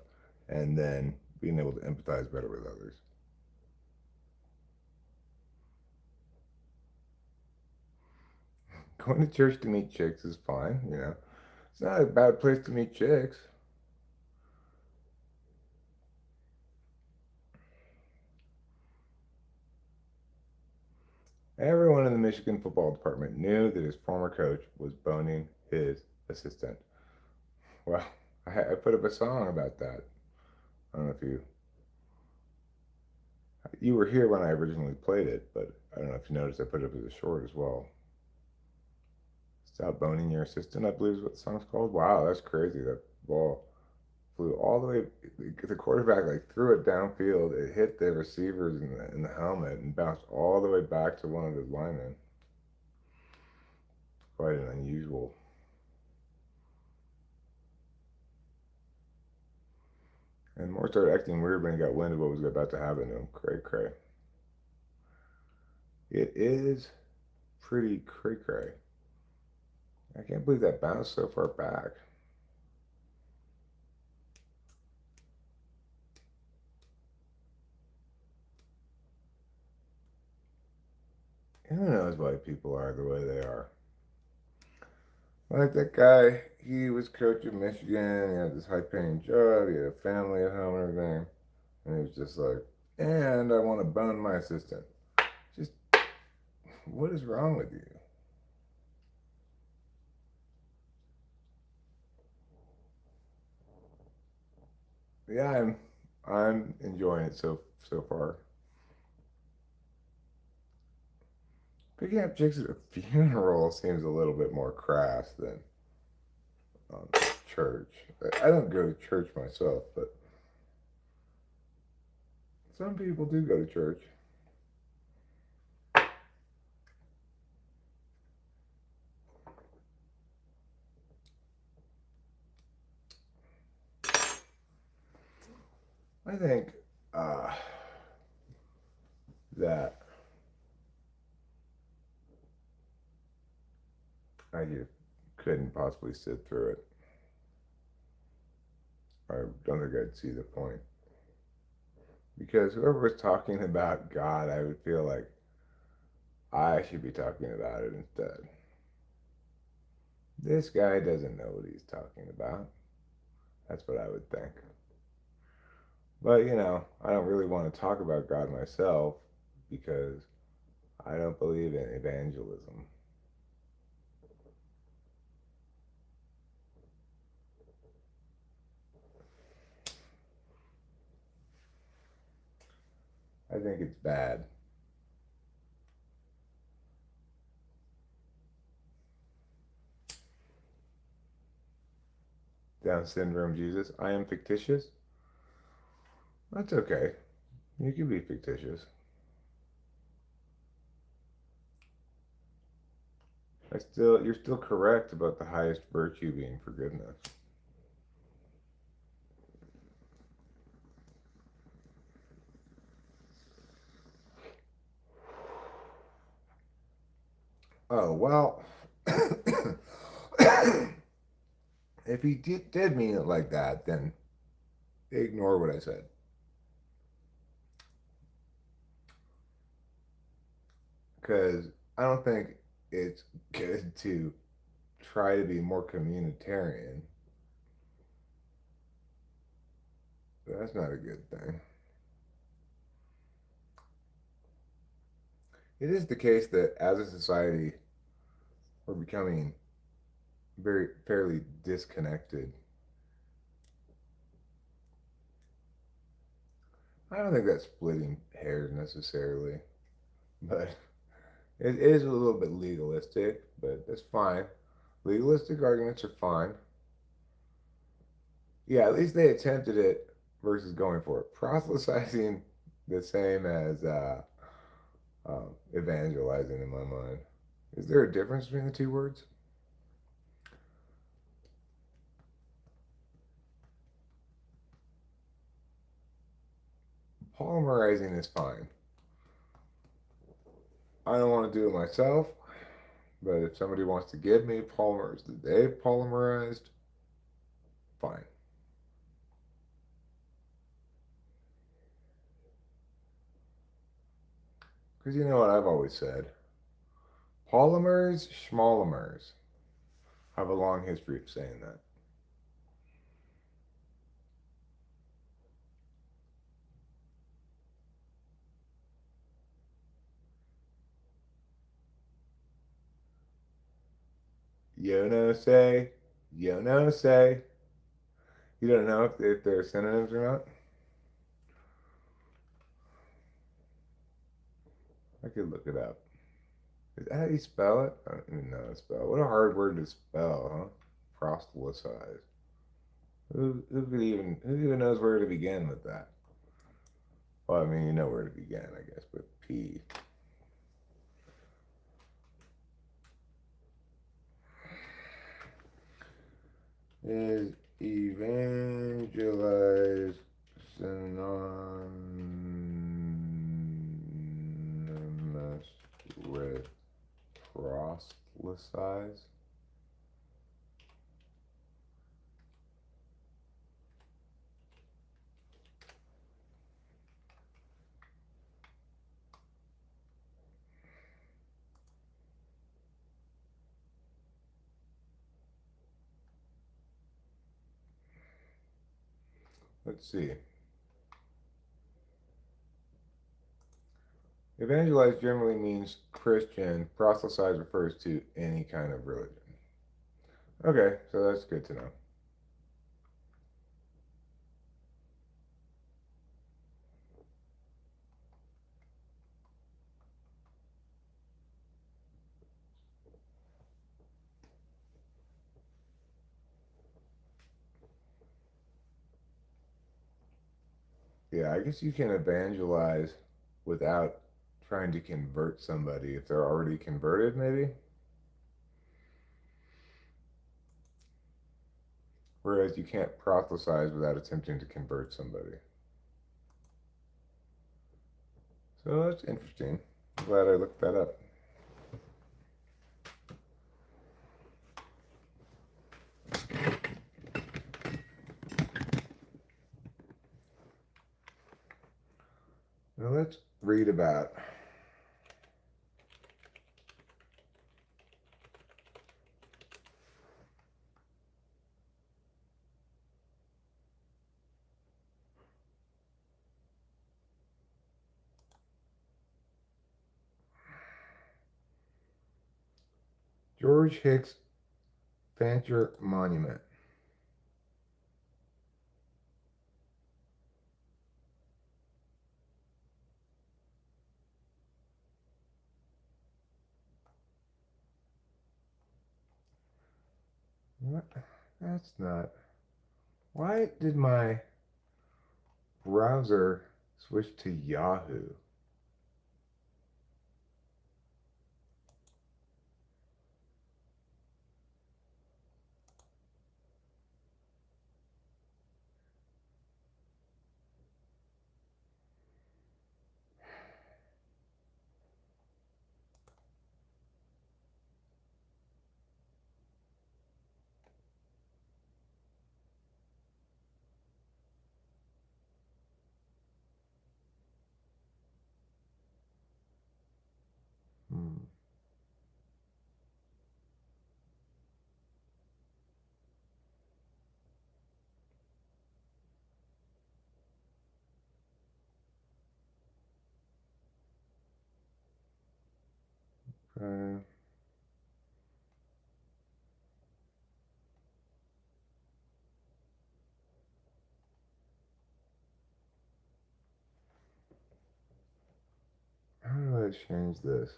Speaker 1: and then being able to empathize better with others. Going to church to meet chicks is fine, you know. It's not a bad place to meet chicks. Everyone in the Michigan football department knew that his former coach was boning his assistant. Well, I put up a song about that. I don't know if you were here when I originally played it, but I don't know if you noticed I put it up as a short as well. Stop boning your assistant, I believe is what the song's called. Wow, that's crazy. That ball flew all the way. The quarterback like threw it downfield. It hit the receivers in the helmet and bounced all the way back to one of his linemen. Quite an unusual. And Moore started acting weird when he got wind of what was about to happen to him. Cray cray. It is pretty cray cray. I can't believe that bounced so far back. Who knows why people are the way they are? Like that guy, he was coaching Michigan. He had this high-paying job. He had a family at home and everything. And he was just like, and I want to bone my assistant. Just, what is wrong with you? Yeah, I'm enjoying it so far. Picking up chicks at a funeral seems a little bit more crass than church. I don't go to church myself, but some people do go to church. I think uh, that I just couldn't possibly sit through it. I don't think I'd see the point. Because whoever was talking about God, I would feel like I should be talking about it instead. This guy doesn't know what he's talking about. That's what I would think. But, I don't really want to talk about God myself because I don't believe in evangelism. I think it's bad. Down syndrome Jesus. I am fictitious. That's okay. You can be fictitious. You're still correct about the highest virtue being forgiveness. Oh, well, if he did mean it like that, then ignore what I said. Because I don't think it's good to try to be more communitarian. That's not a good thing. It is the case that as a society, we're becoming very fairly disconnected. I don't think that's splitting hairs necessarily, but it is a little bit legalistic, but that's fine. Legalistic arguments are fine. Yeah, at least they attempted it versus going for it. Proselytizing, the same as evangelizing in my mind. Is there a difference between the two words? Polymerizing is fine. I don't want to do it myself, but if somebody wants to give me polymers that they've polymerized, fine. Because you know what I've always said? Polymers, schmolimers. I have a long history of saying that. You know, say, you know, say. You don't know if they're synonyms or not? I could look it up. Is that how you spell it? I don't even know how to spell. What a hard word to spell, huh? Proselytize. Who even knows where to begin with that? Well, I mean, you know where to begin, I guess, with P. Is evangelize synonymous with proselytize? Let's see. Evangelize generally means Christian. Proselytize refers to any kind of religion. Okay, so that's good to know. Yeah, I guess you can evangelize without trying to convert somebody if they're already converted, maybe. Whereas you can't proselytize without attempting to convert somebody. So that's interesting. I'm glad I looked that up. Now let's read about George Hicks Fancher Monument. What? That's not. Why did my browser switch to Yahoo? Hmm. Uh, how do I change this?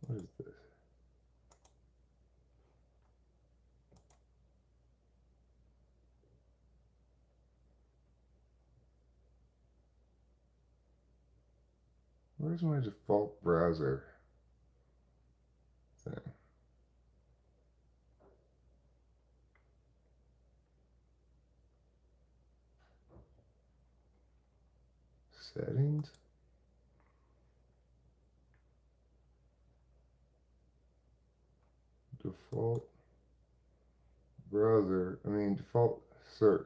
Speaker 1: What is this? Where's my default browser thing? Settings? Default browser. I mean, default search.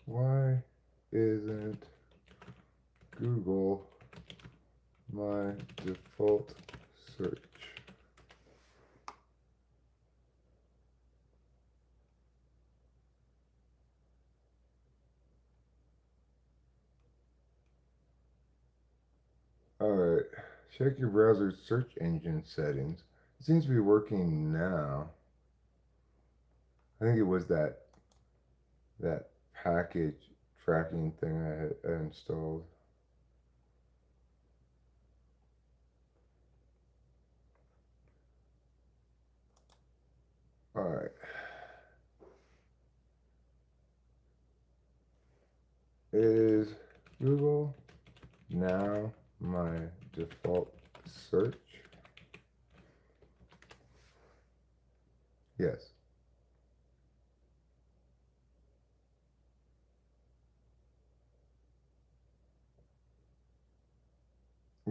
Speaker 1: Why isn't Google my default search? Alright, check your browser's search engine settings. It seems to be working now. I think it was that package tracking thing I had installed. Alright, is Google now my default search? Yes,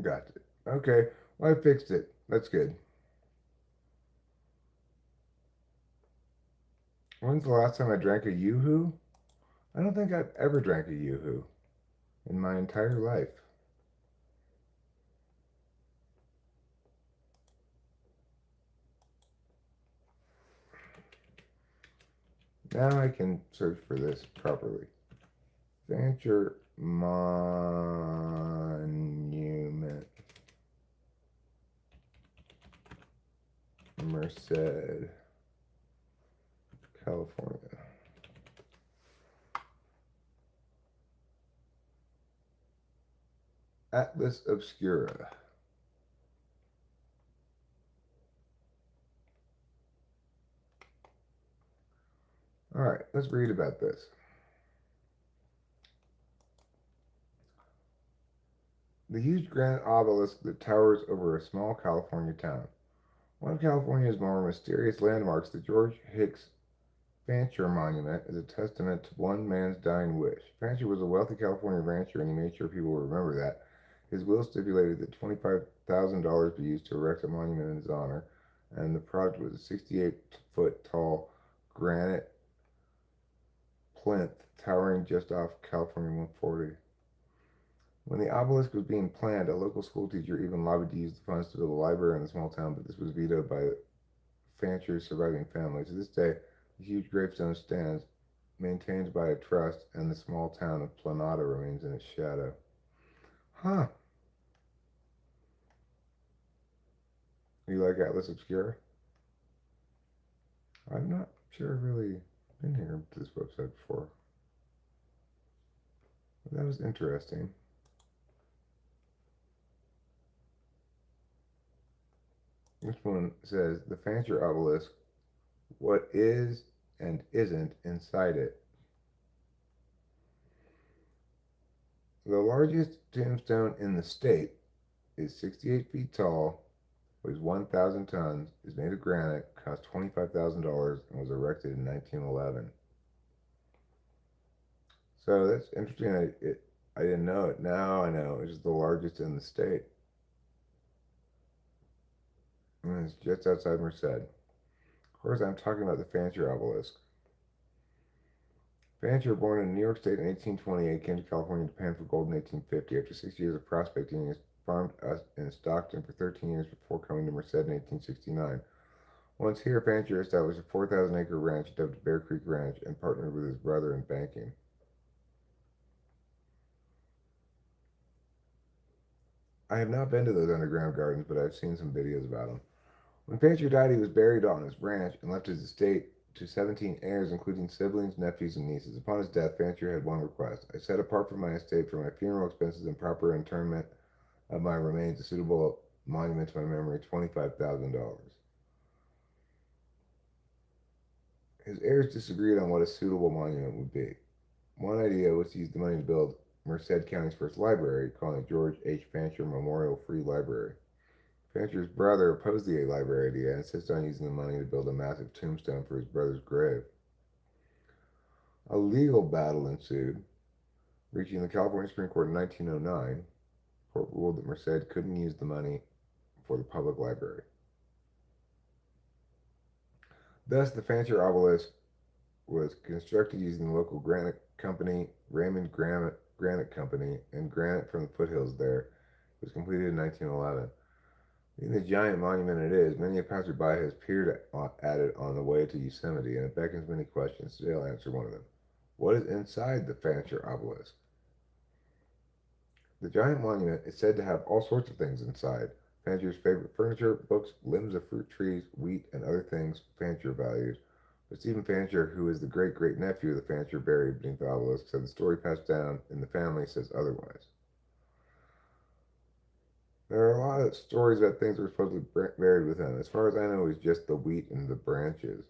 Speaker 1: got it. Okay, well, I fixed it. That's good. When's the last time I drank a Yoo-Hoo? I don't think I've ever drank a Yoo-Hoo in my entire life. Now I can search for this properly. Fancher Monument, Merced, California. Atlas Obscura. All right, let's read about this. The huge granite obelisk that towers over a small California town. One of California's more mysterious landmarks, the George Hicks Fancher Monument, is a testament to one man's dying wish. Fancher was a wealthy California rancher, and he made sure people would remember that. His will stipulated that $25,000 be used to erect a monument in his honor, and the project was a 68-foot tall granite plinth towering just off California 140. When the obelisk was being planned, a local school teacher even lobbied to use the funds to build a library in the small town, but this was vetoed by Fancher's surviving family. To this day, the huge gravestone stands, maintained by a trust, and the small town of Planada remains in its shadow. Huh. You like Atlas Obscura? I'm not sure I've really been here to this website before. But that was interesting. This one says the Fancher obelisk, what is and isn't inside it. The largest tombstone in the state is 68 feet tall, weighs 1,000 tons, is made of granite, cost $25,000, and was erected in 1911. So that's interesting. I didn't know it. Now I know it's the largest in the state. And it's just outside Merced. Of course, I'm talking about the Fancher obelisk. Fancher, born in New York State in 1828, came to California to pan for gold in 1850. After 6 years of prospecting, he farmed in Stockton for 13 years before coming to Merced in 1869. Once here, Fancher established a 4,000-acre ranch dubbed Bear Creek Ranch and partnered with his brother in banking. I have not been to those underground gardens, but I've seen some videos about them. When Fancher died, he was buried on his ranch and left his estate to 17 heirs, including siblings, nephews, and nieces. Upon his death, Fancher had one request: I set apart from my estate for my funeral expenses and proper interment of my remains a suitable monument to my memory, $25,000. His heirs disagreed on what a suitable monument would be. One idea was to use the money to build Merced County's first library, calling it George H. Fancher Memorial Free Library. Fancher's brother opposed the library idea and insisted on using the money to build a massive tombstone for his brother's grave. A legal battle ensued, reaching the California Supreme Court in 1909. The court ruled that Merced couldn't use the money for the public library. Thus, the Fancher obelisk was constructed using the local granite Company, Raymond Granite Company, and granite from the foothills there. It was completed in 1911. Being the giant monument it is, many a passerby has peered at it on the way to Yosemite, and it beckons many questions. Today I'll answer one of them. What is inside the Fancher obelisk? The giant monument is said to have all sorts of things inside. Fancher's favorite furniture, books, limbs of fruit trees, wheat, and other things Fancher values. But Stephen Fancher, who is the great great nephew of the Fancher buried beneath the obelisk, said the story passed down in the family says otherwise. There are a lot of stories about things that were supposedly buried with him. As far as I know, it's just the wheat and the branches.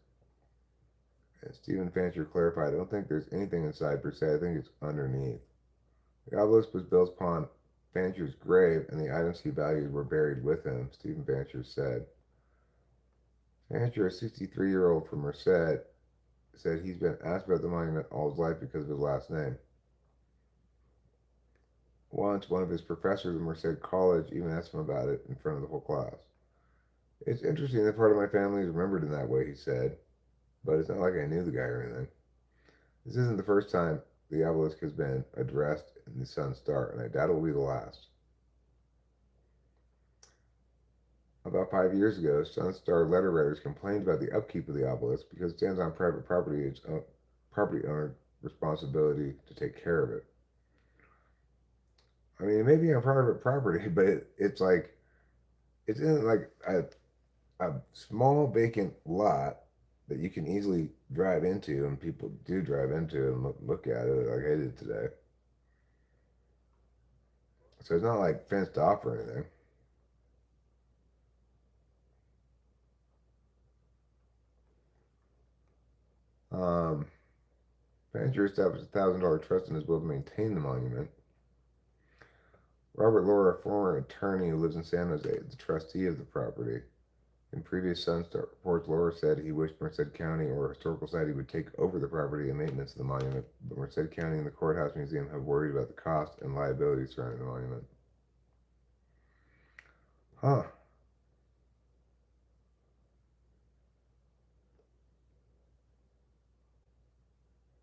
Speaker 1: And Stephen Fancher clarified, I don't think there's anything inside per se, I think it's underneath. The obelisk was built upon Fancher's grave, and the items he valued were buried with him, Stephen Fancher said. Fancher, a 63-year-old from Merced, said he's been asked about the monument all his life because of his last name. Once, one of his professors at Merced College even asked him about it in front of the whole class. It's interesting that part of my family is remembered in that way, he said, but it's not like I knew the guy or anything. This isn't the first time the obelisk has been addressed in the Sun Star, and I doubt it will be the last. About 5 years ago, Sun Star letter writers complained about the upkeep of the obelisk because it stands on private property. It's property owner responsibility to take care of it. I mean, it may be on private property, but it's like it's in like a small vacant lot that you can easily drive into, and people do drive into and look at it like I did today. So it's not like fenced off or anything. Um, Fancher established $1,000 trust in his will to maintain the monument. Robert Laura, a former attorney who lives in San Jose, is the trustee of the property. In previous Sunstar reports, Laura said he wished Merced County or a historical society would take over the property and maintenance of the monument, but Merced County and the Courthouse Museum have worried about the cost and liability surrounding the monument. Huh.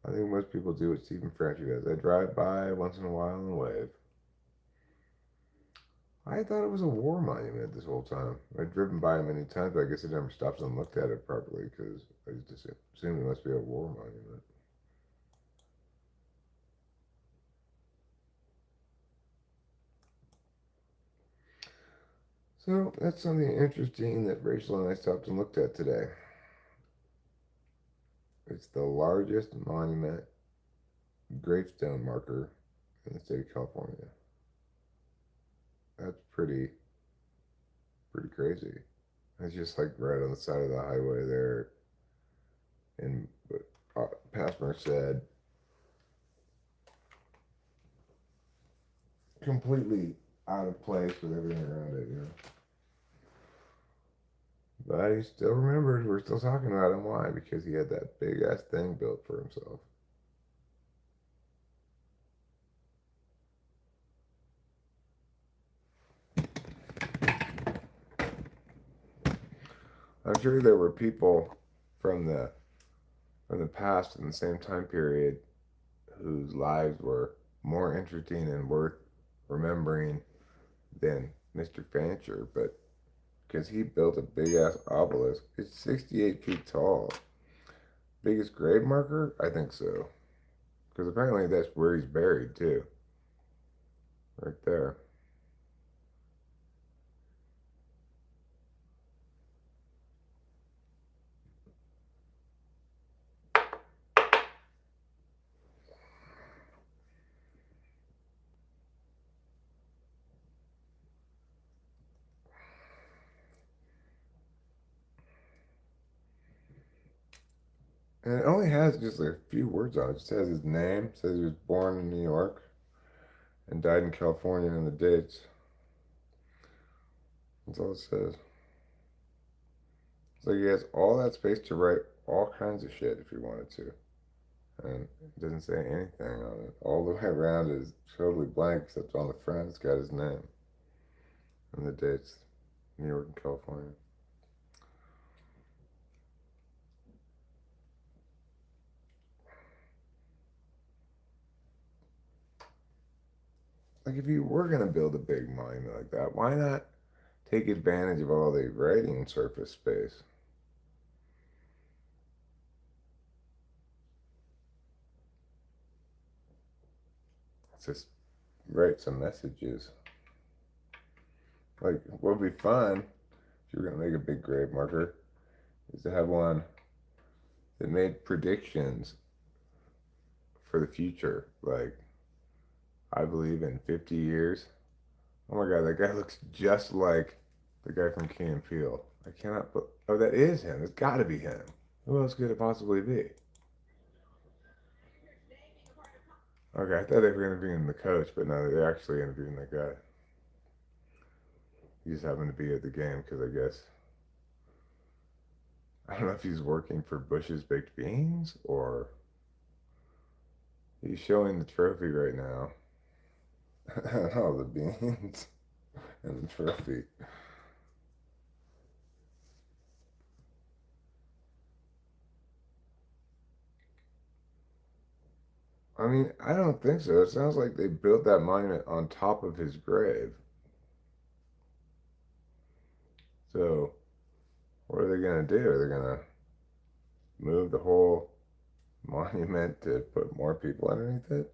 Speaker 1: I think most people do what Stephen Fancher does. They drive by once in a while and wave. I thought it was a war monument this whole time. I've driven by it many times, but I guess I never stopped and looked at it properly because I just assumed it must be a war monument. So that's something interesting that Rachel and I stopped and looked at today. It's the largest monument gravestone marker in the state of California. That's pretty crazy. It's just like right on the side of the highway there, and Passmer said completely out of place with everything around it, you know. But he still remembered. We're still talking about him. Why? Because he had that big ass thing built for himself. I'm sure there were people from the past in the same time period whose lives were more interesting and worth remembering than Mr. Fancher, but because he built a big ass obelisk, it's 68 feet tall. Biggest grave marker? I think so. Because apparently that's where he's buried too. Right there. And it only has just like a few words on it. It just has his name, it says he was born in New York and died in California and the dates. That's all it says. It's like he has all that space to write all kinds of shit if he wanted to. And it doesn't say anything on it. All the way around is totally blank except on the front it's got his name and the dates. New York and California. like if you were gonna build a big monument like that, why not take advantage of all the writing surface space? Let's just write some messages. Like what would be fun if you were gonna make a big grave marker is to have one that made predictions for the future. Like I believe in 50 years. Oh my god, that guy looks just like the guy from Key and Peele. I cannot. Oh, that is him. It's got to be him. Who else could it possibly be? Okay, I thought they were interviewing the coach, but no, they're actually interviewing that guy. He just happened to be at the game because I guess I don't know if he's working for Bush's Baked Beans or he's showing the trophy right now. All the beans and the trophy. I mean, I don't think so. It sounds like they built that monument on top of his grave. So, what are they going to do? Are they going to move the whole monument to put more people underneath it?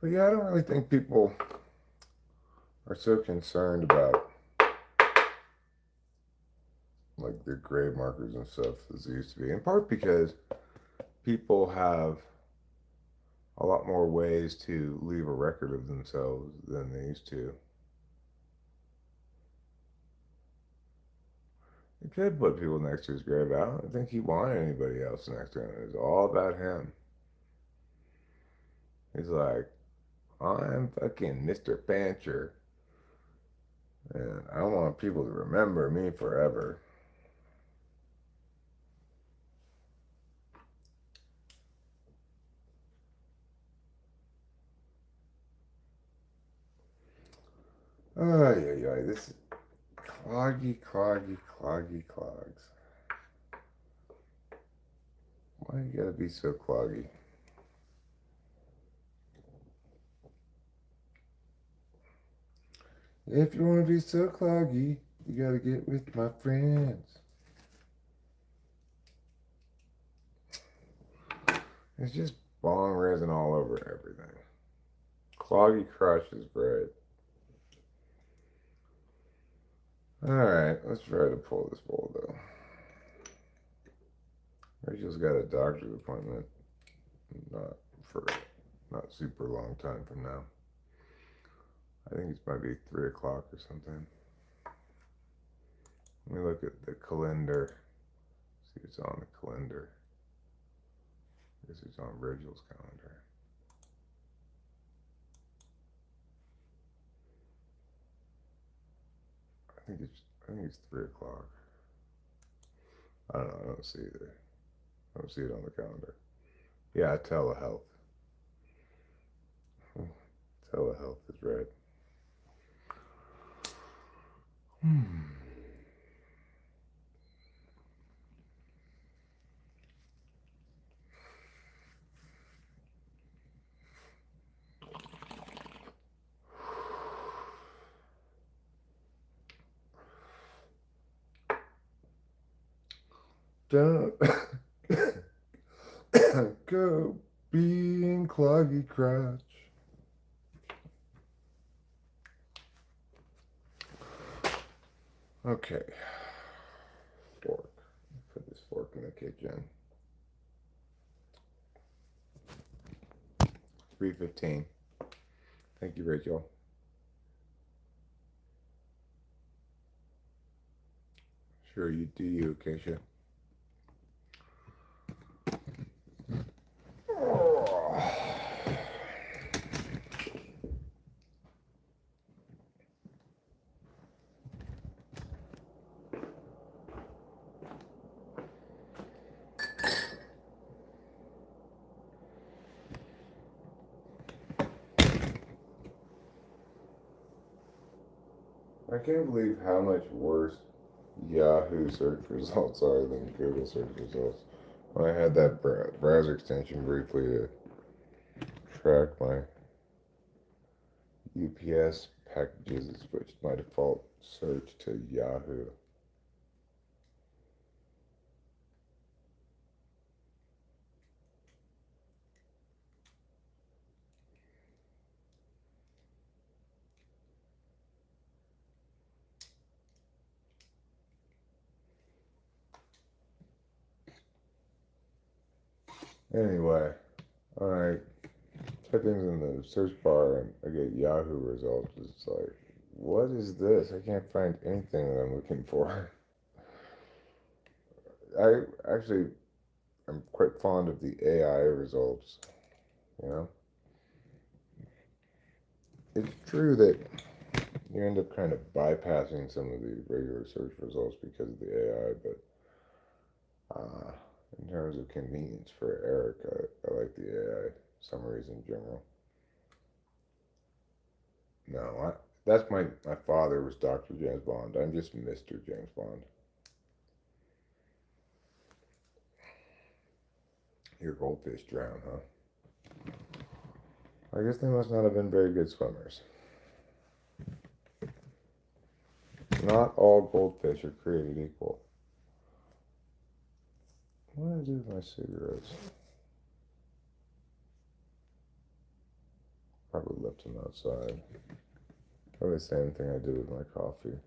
Speaker 1: But yeah, I don't really think people are so concerned about like the grave markers and stuff as they used to be. In part because people have a lot more ways to leave a record of themselves than they used to. He could put people next to his grave. I don't think he wanted anybody else next to him. It was all about him. He's like, I'm fucking Mr. Pancher, and I want people to remember me forever. Ay, ay, ay. This is cloggy, cloggy, cloggy clogs. Why you gotta be so cloggy? If you wanna be so cloggy, you gotta get with my friends. It's just bong resin all over everything. Cloggy Crush is great. Alright, let's try to pull this bowl though. Rachel's got a doctor's appointment. Not for not super long time from now. I think it's might be 3 o'clock or something. Let me look at the calendar. See what's on the calendar. I guess it's on Regal's calendar. I think it's 3 o'clock. I don't know, I don't see it. I don't see it on the calendar. Yeah, telehealth. Telehealth is right. Don't go being cloggy crotch. Okay. Fork. Put this fork in the kitchen. 3:15. Thank you, Rachel. Sure, you do you, Keisha. I can't believe how much worse Yahoo search results are than Google search results. I had that browser extension briefly to track my UPS packages. It switched my default search to Yahoo. Anyway, I type things in the search bar and I get Yahoo results. It's like, what is this? I can't find anything that I'm looking for. I actually I'm quite fond of the AI results. You know, it's true that you end up kind of bypassing some of the regular search results because of the AI, but in terms of convenience for Eric, I like the AI summaries in general. No, that's my father was Dr. James Bond. I'm just Mr. James Bond. Your goldfish drown, huh? I guess they must not have been very good swimmers. Not all goldfish are created equal. What do I do with my cigarettes? Probably left them outside. Probably the same thing I did with my coffee.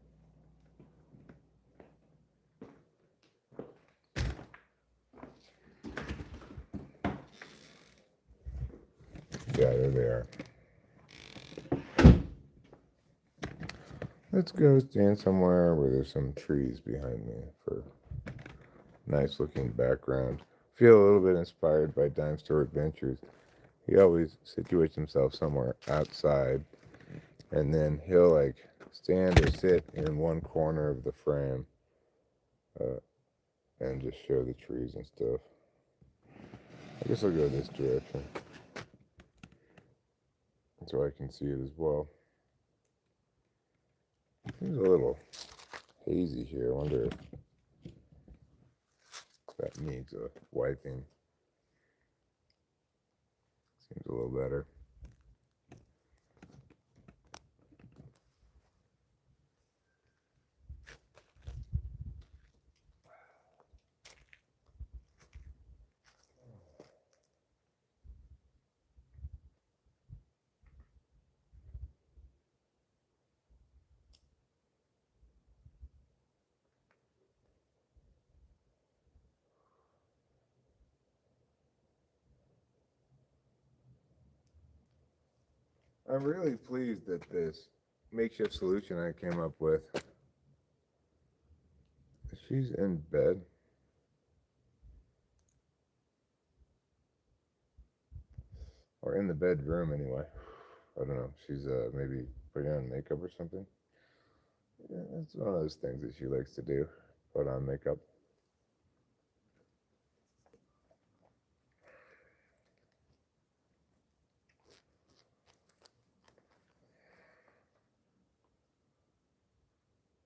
Speaker 1: Yeah, there they are. Let's go stand somewhere where there's some trees behind me for nice looking background. Feel a little bit inspired by Dime Store Adventures. He always situates himself somewhere outside and then he'll like stand or sit in one corner of the frame uh, and just show the trees and stuff. I guess I'll go this direction so I can see it as well. Seems a little hazy here. I wonder if that needs a wiping. Seems a little better. I'm really pleased that this makeshift solution I came up with. She's in bed. Or in the bedroom anyway. I don't know. She's maybe putting on makeup or something. Yeah, it's one of those things that she likes to do. Put on makeup.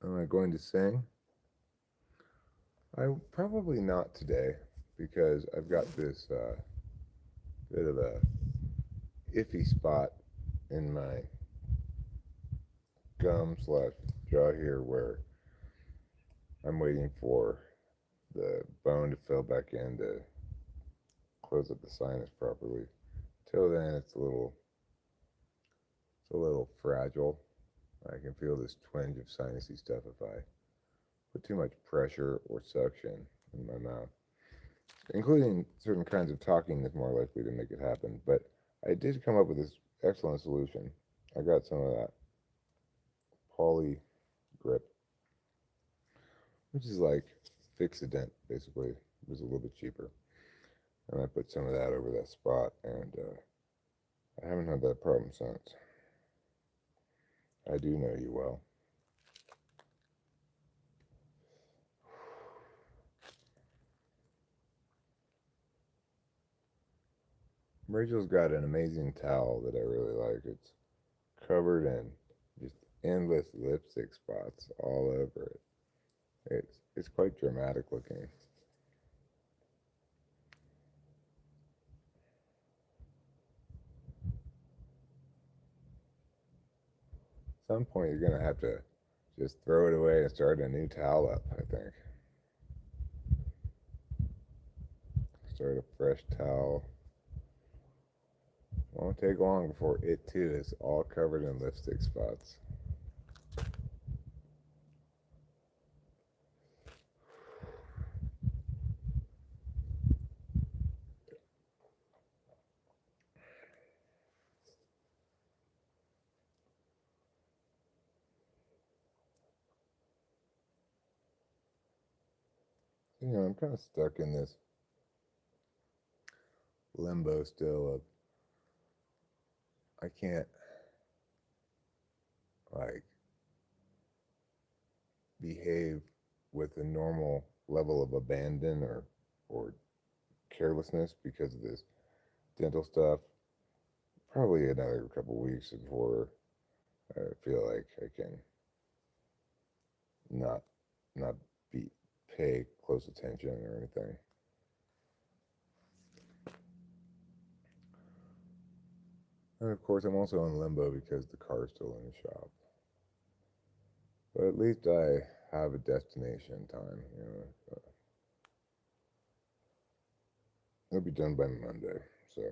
Speaker 1: Am I going to sing? I probably not today because I've got this bit of a iffy spot in my gum slash jaw here where I'm waiting for the bone to fill back in to close up the sinus properly. Till then, it's a little fragile. I can feel this twinge of sinusy stuff if I put too much pressure or suction in my mouth. Including certain kinds of talking is more likely to make it happen. But I did come up with this excellent solution. I got some of that poly grip, which is like Fixodent, basically. It was a little bit cheaper. And I put some of that over that spot, and I haven't had that problem since. I do know you well. Rachel's got an amazing towel that I really like. It's covered in just endless lipstick spots all over it. It's quite dramatic looking. some point you're gonna have to just throw it away and start a new towel up. I think start a fresh towel. Won't take long before it too is all covered in lipstick spots. I'm kind of stuck in this limbo still of I can't like behave with a normal level of abandon or carelessness because of this dental stuff. Probably another couple weeks before I feel like I can not not be pay close attention or anything. And of course, I'm also in limbo because the car's still in the shop. But at least I have a destination time. It'll be done by Monday. So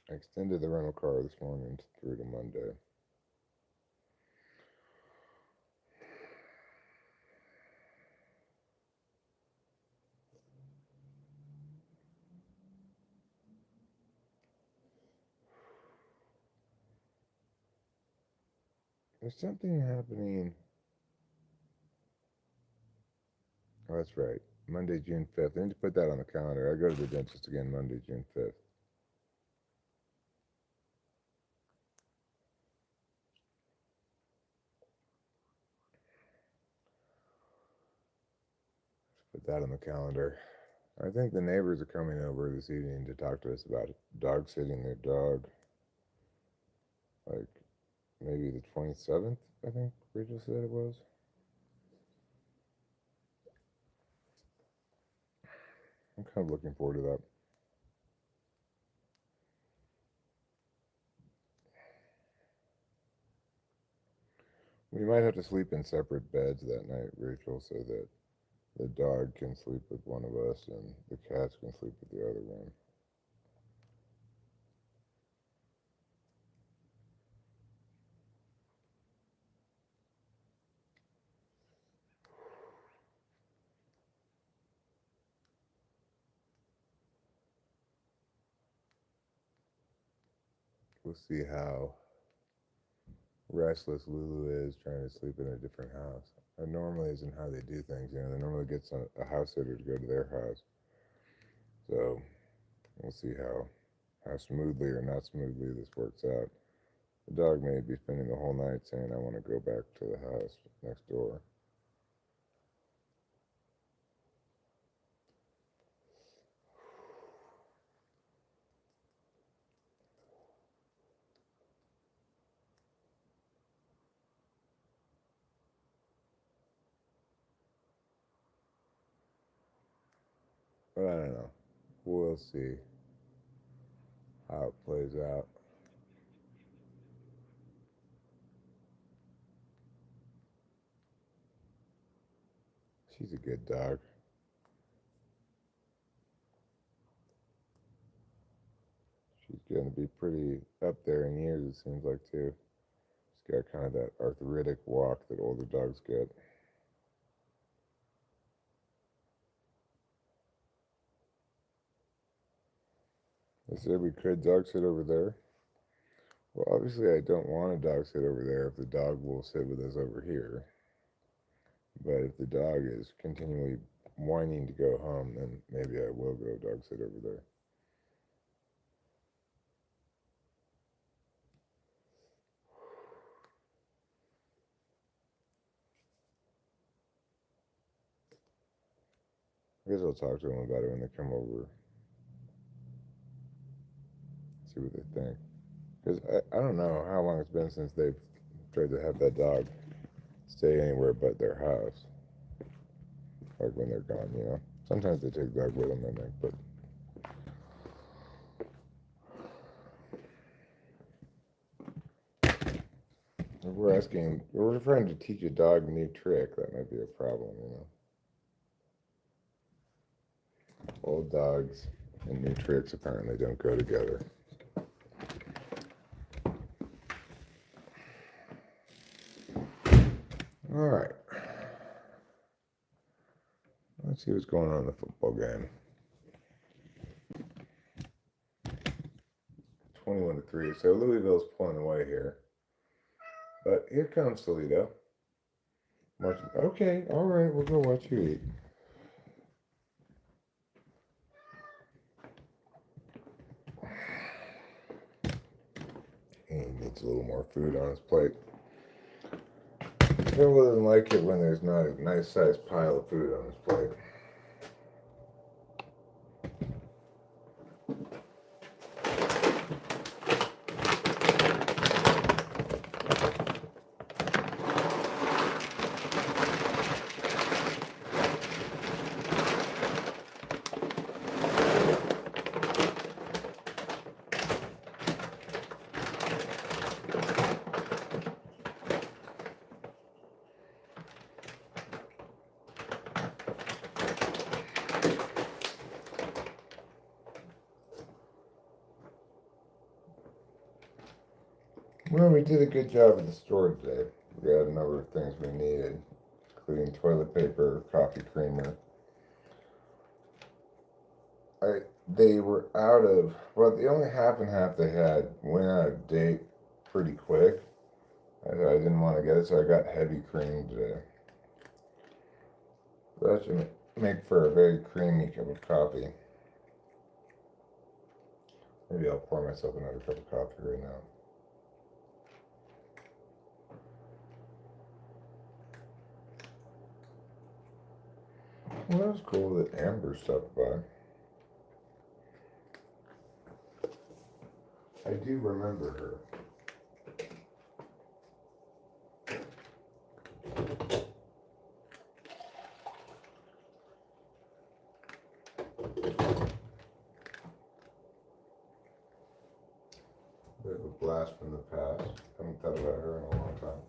Speaker 1: I extended the rental car this morning through to Monday. There's something happening. Oh, that's right. Monday, June 5th. I need to put that on the calendar. I go to the dentist again Monday, June 5th. Put that on the calendar. I think the neighbors are coming over this evening to talk to us about dog sitting their dog. Like maybe the 27th, I think Rachel said it was. I'm kind of looking forward to that. We might have to sleep in separate beds that night, Rachel, so that the dog can sleep with one of us and the cats can sleep with the other one. We'll see how restless Lulu is trying to sleep in a different house. That normally isn't how they do things. They normally get a house sitter to go to their house. So we'll see how smoothly or not smoothly this works out. The dog may be spending the whole night saying, I want to go back to the house next door. But I don't know. We'll see how it plays out. She's a good dog. She's going to be pretty up there in years, it seems like, too. She's got kind of that arthritic walk that older dogs get. They said we could dog sit over there. Well, obviously, I don't want a dog sit over there if the dog will sit with us over here. But if the dog is continually whining to go home, then maybe I will go dog sit over there. I guess I'll talk to them about it when they come over. See what they think. Because I don't know how long it's been since they've tried to have that dog stay anywhere but their house. Like when they're gone. Sometimes they take the dog with them, I think, but we're asking, we're trying to teach a dog a new trick, that might be a problem, you know. Old dogs and new tricks apparently don't go together. All right. Let's see what's going on in the football game. 21-3. So Louisville's pulling away here. But here comes Toledo. Marching. Okay, all right, we'll go watch you eat. He needs a little more food on his plate. Who wouldn't like it when there's not a nice sized pile of food on his plate? Well, we did a good job at the store today. We got a number of things we needed, including toilet paper, coffee creamer. They were out of, well, the only half and half they had went out of date pretty quick. I didn't want to get it, so I got heavy cream today. That should make for a very creamy cup of coffee. Maybe I'll pour myself another cup of coffee right now. Well, that was cool that Amber stopped by. I do remember her. Bit of a blast from the past. Haven't thought about her in a long time.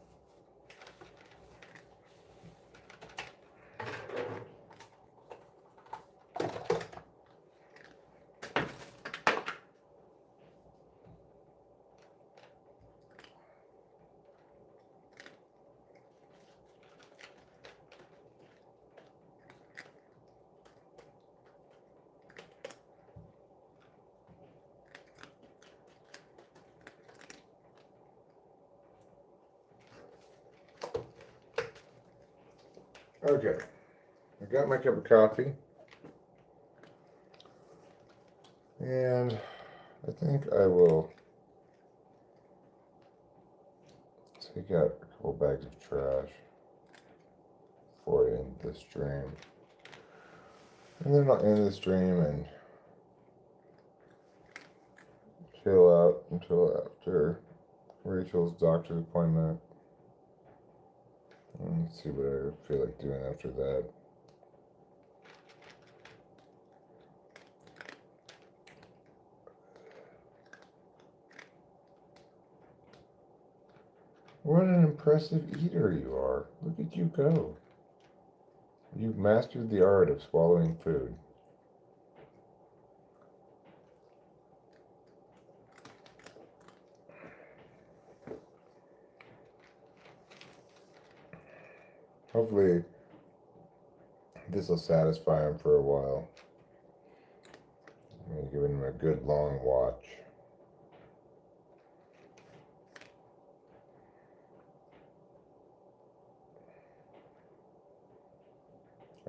Speaker 1: Okay, I got my cup of coffee, and I think I will take out a couple bags of trash for it in the stream, and then I'll end the stream and chill out until after Rachel's doctor's appointment. Let's see what I feel like doing after that. What an impressive eater you are. Look at you go. You've mastered the art of swallowing food. Hopefully, this will satisfy him for a while. I'm giving him a good long watch.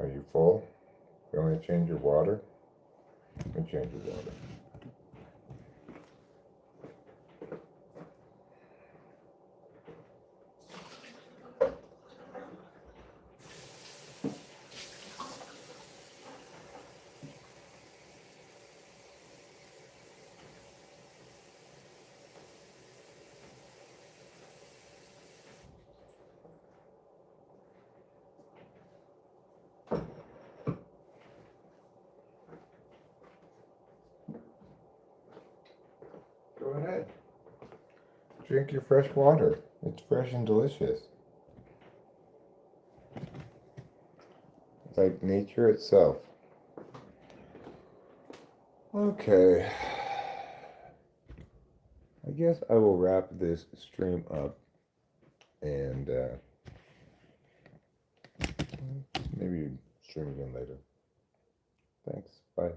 Speaker 1: Are you full? You want me to change your water? Let me change your water. Go ahead. Drink your fresh water. It's fresh and delicious. Like nature itself. Okay. I guess I will wrap this stream up and maybe stream again later. Thanks. Bye.